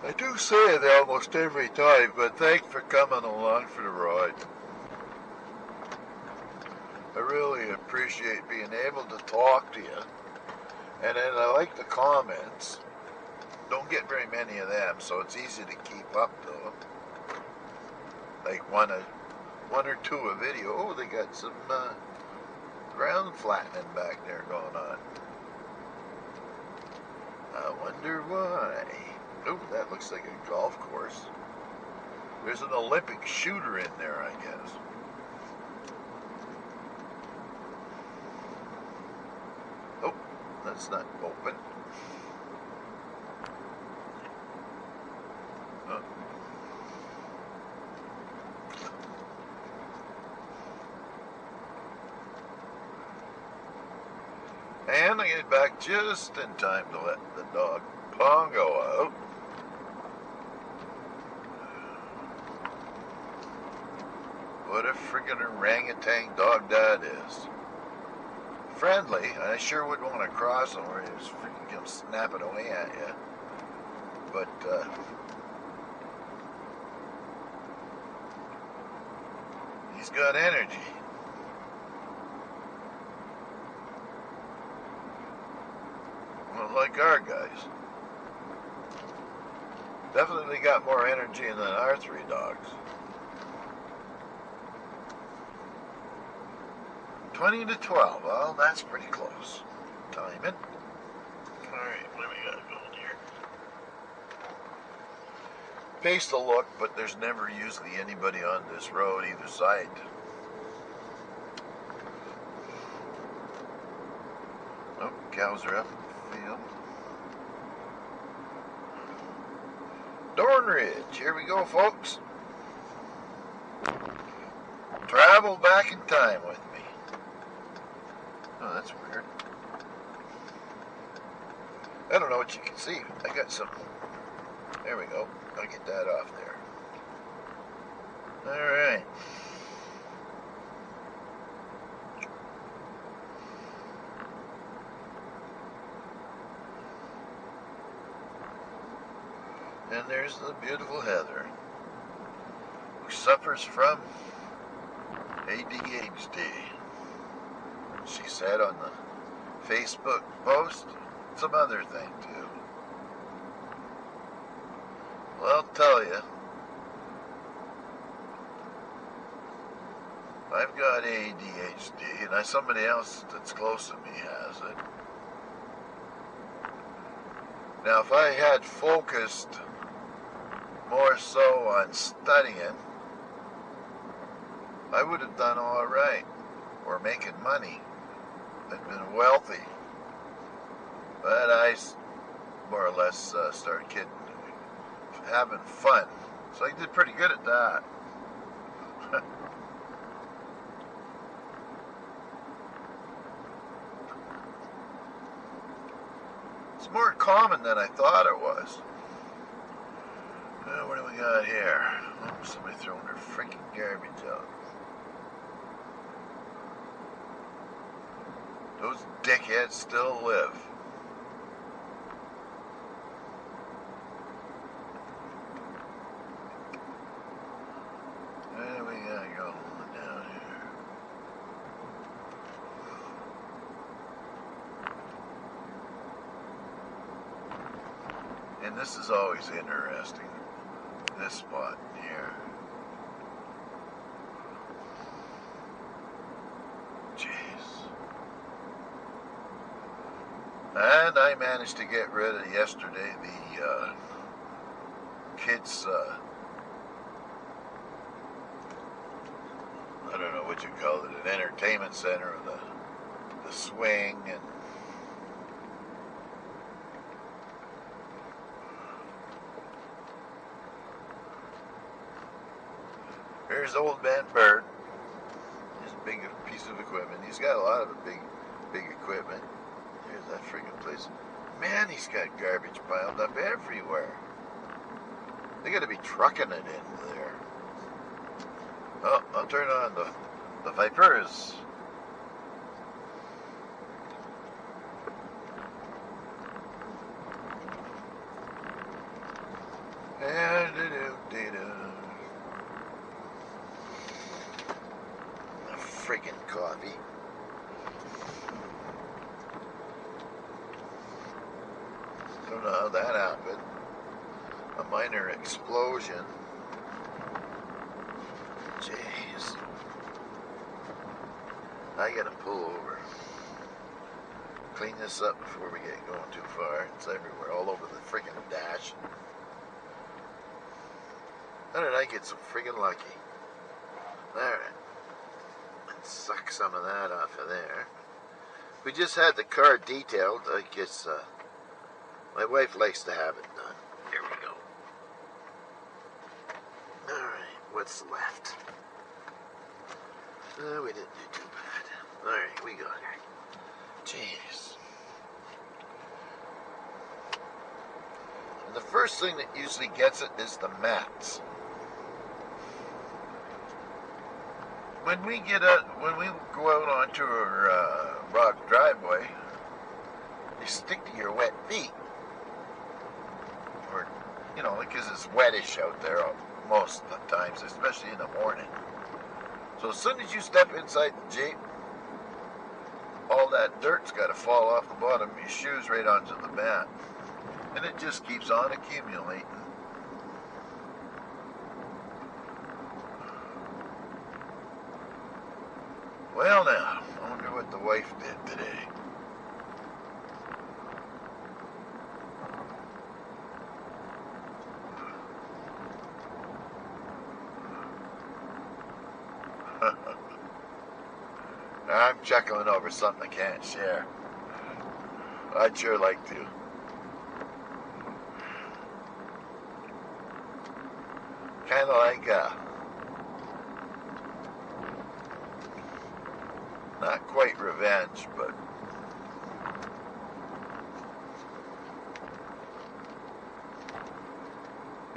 I do say it almost every time, but thanks for coming along for the ride. I really appreciate being able to talk to you. And then I like the comments. Don't get very many of them, so it's easy to keep up to them. Like one or two a video. Oh, they got some ground flattening back there going on. I wonder why. Oh, that looks like a golf course. There's an Olympic shooter in there, I guess. Oh, that's not open. Huh. And I get back just in time to let the dog Pongo out. What a friggin' orangutan dog that is. Friendly, I sure wouldn't want to cross him where he was freaking come snapping away at you. but he's got energy. Well, like our guys. Definitely got more energy than our 3 dogs. 20 to 12. Well, that's pretty close. Timing. Alright, what do we got going here? Pace to look, but there's never usually anybody on this road either side. Oh, cows are up in the field. Dorn Ridge, here we go, folks. Travel back in time with me. Oh, that's weird. I don't know what you can see. I got some. There we go. I'll get that off there. Alright. And there's the beautiful Heather, who suffers from ADHD. She said on the Facebook post, some other thing too. Well, I'll tell you, I've got ADHD, and somebody else that's close to me has it. Now, if I had focused more so on studying, I would have done all right, or making money. I'd been wealthy, but I more or less started kidding, having fun. So I did pretty good at that. It's more common than I thought it was. What do we got here? Oh, somebody throwing their freaking garbage out. Those dickheads still live. There we gotta go down here. And this is always interesting. This spot here. Jeez. And I managed to get rid of yesterday the kids, I don't know what you call it, an entertainment center, or the swing, and here's old man Bert. His big piece of equipment. He's got a lot of big equipment. Here's that freaking place. Man, he's got garbage piled up everywhere. They gotta be trucking it in there. Oh, I'll turn on the Vipers. Freaking coffee. Don't know how that happened. A minor explosion. Jeez. I gotta pull over. Clean this up before we get going too far. It's everywhere, all over the freaking dash. How did I get so freaking lucky? Alright. Suck some of that off of there. We just had the car detailed. I guess my wife likes to have it done. Here we go. Alright, what's left? We didn't do too bad. Alright, we got it. Jeez. And the first thing that usually gets it is the mats. When we go out onto a rock driveway, they stick to your wet feet, or You know, because it's wettish out there most of the times, especially in the morning. So as soon as you step inside the Jeep, all that dirt's got to fall off the bottom of your shoes right onto the mat. And it just keeps on accumulating. Well now, I wonder what the wife did today. I'm chuckling over something I can't share. I'd sure like to. Kind of like, not quite revenge, but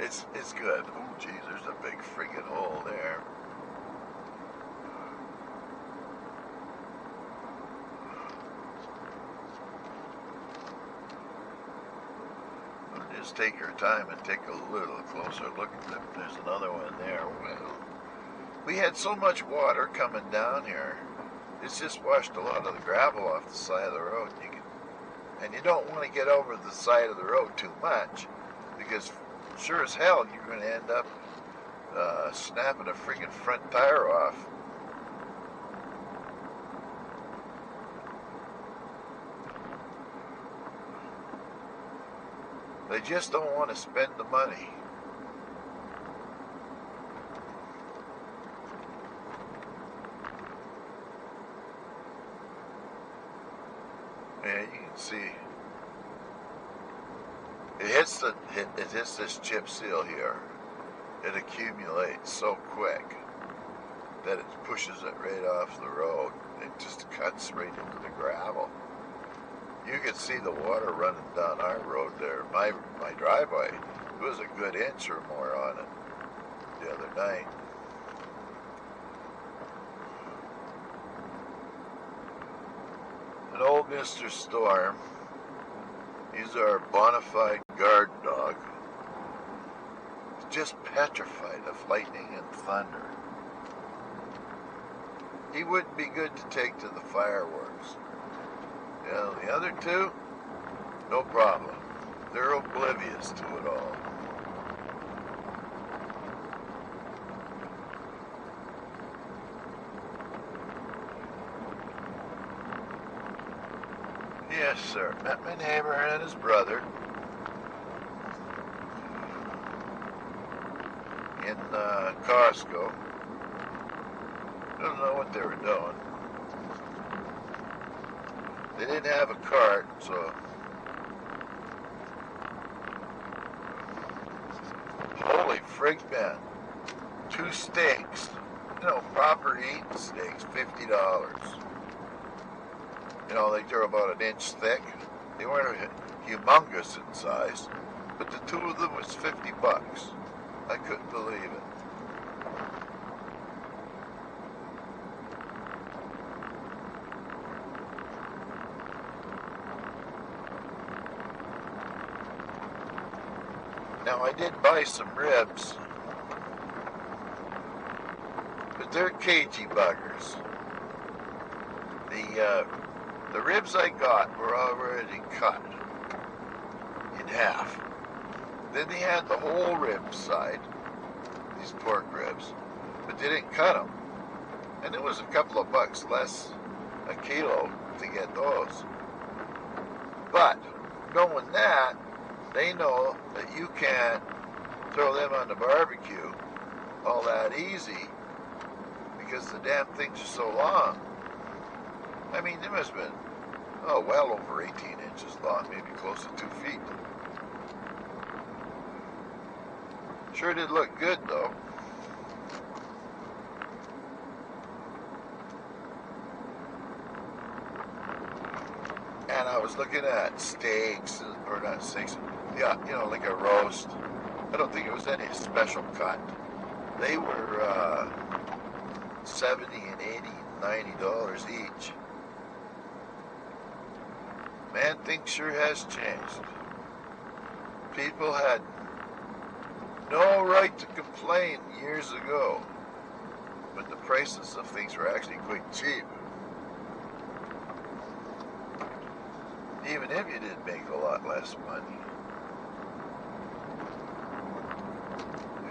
it's good. Oh, geez, there's a big friggin' hole there. Just take your time and take a little closer look at them. There's another one there. Well, we had so much water coming down here. It's just washed a lot of the gravel off the side of the road. And you don't want to get over the side of the road too much, because sure as hell you're going to end up snapping a friggin' front tire off. They just don't want to spend the money. Yeah, you can see it hits this chip seal here. It accumulates so quick that it pushes it right off the road. It just cuts right into the gravel. You could see the water running down our road there, my driveway. It was a good inch or more on it the other night. And old Mr. Storm, he's our bona fide guard dog. He's just petrified of lightning and thunder. He wouldn't be good to take to the fireworks. Yeah, the other two, no problem. They're oblivious to it all. Yes, sir. Met my neighbor and his brother in Costco. Don't know what they were doing. They didn't have a cart, so holy frig, man. 2 steaks, you know, proper eating steaks, $50. You know, they're about 1 inch thick. They weren't humongous in size, but the 2 of them was $50. I couldn't believe it. Now, I did buy some ribs, but they're cagey buggers. The ribs I got were already cut in half. Then they had the whole rib side, these pork ribs, but they didn't cut them. And it was a couple of bucks less a kilo to get those. But knowing that, they know that you can't throw them on the barbecue all that easy because the damn things are so long. I mean, they must have been, well over 18 inches long, maybe close to 2 feet. Sure did look good, though. And I was looking at steaks, or not steaks, yeah, you know, like a roast. I don't think it was any special cut. They were $70 and $80, $90 each. Man, things sure has changed. People had no right to complain years ago when the prices of things were actually quite cheap. Even if you did make a lot less money.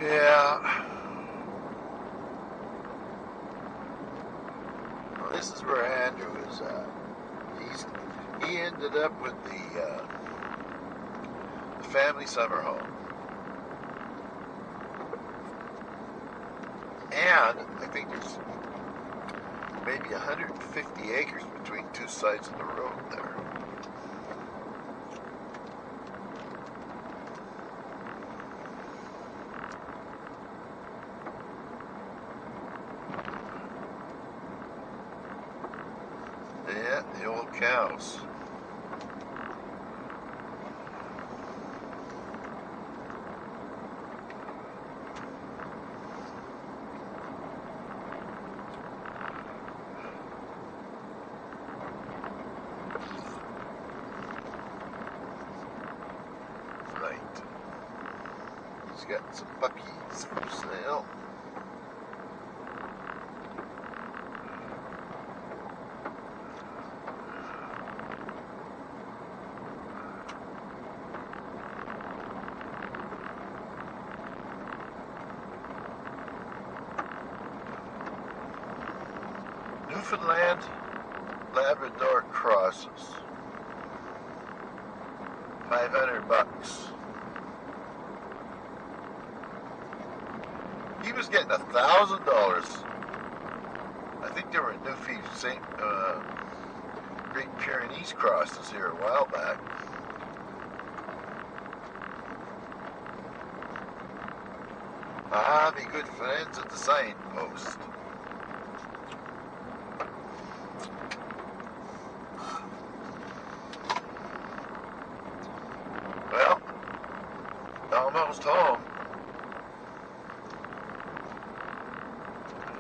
Yeah. Well, this is where Andrew is at. He ended up with the family summer home. And I think there's maybe 150 acres between two sides of the road there. Yeah, the old cows. Right. He's got some puppies for sale. Newfoundland Labrador crosses. $500. He was getting $1,000. I think there were Newfoundland Great Pyrenees crosses here a while back. Ah, be good friends at the signpost. Well, almost home.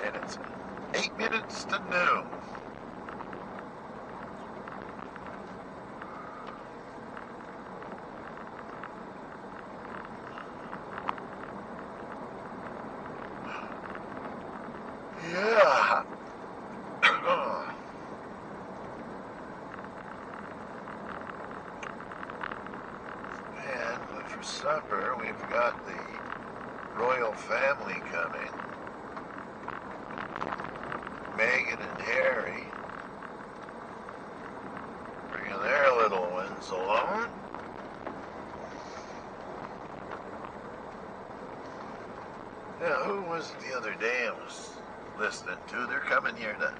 And it's 8 minutes to noon. Yeah. And for supper, we've got the royal family coming. Meghan and Harry bringing their little ones along. Now, who was it the other day I was listening to? They're coming here to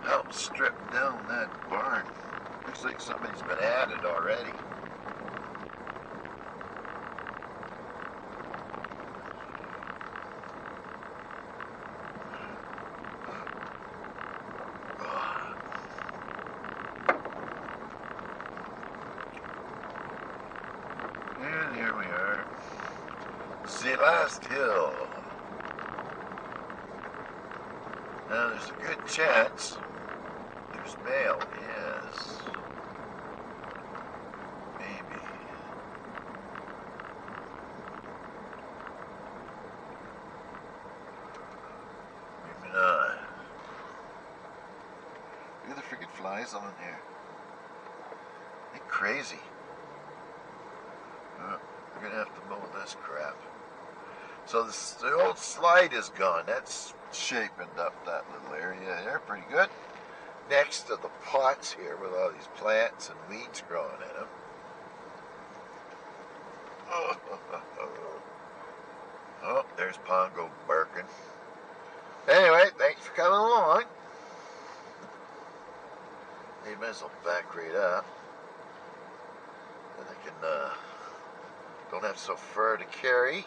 help strip down that barn. Looks like somebody's been at it already. And here we are. The last hill. Now there's a good chance there's mail, yes. Maybe. Maybe not. Look at the freaking flies on here. They're crazy. We're gonna have to mow this crap. So the old slide is gone. That's shaping up that little area there pretty good. Next to the pots here with all these plants and weeds growing in them. Oh, there's Pongo barking. Anyway, thanks for coming along. They might as well back right up. Then I can, don't have so far to carry.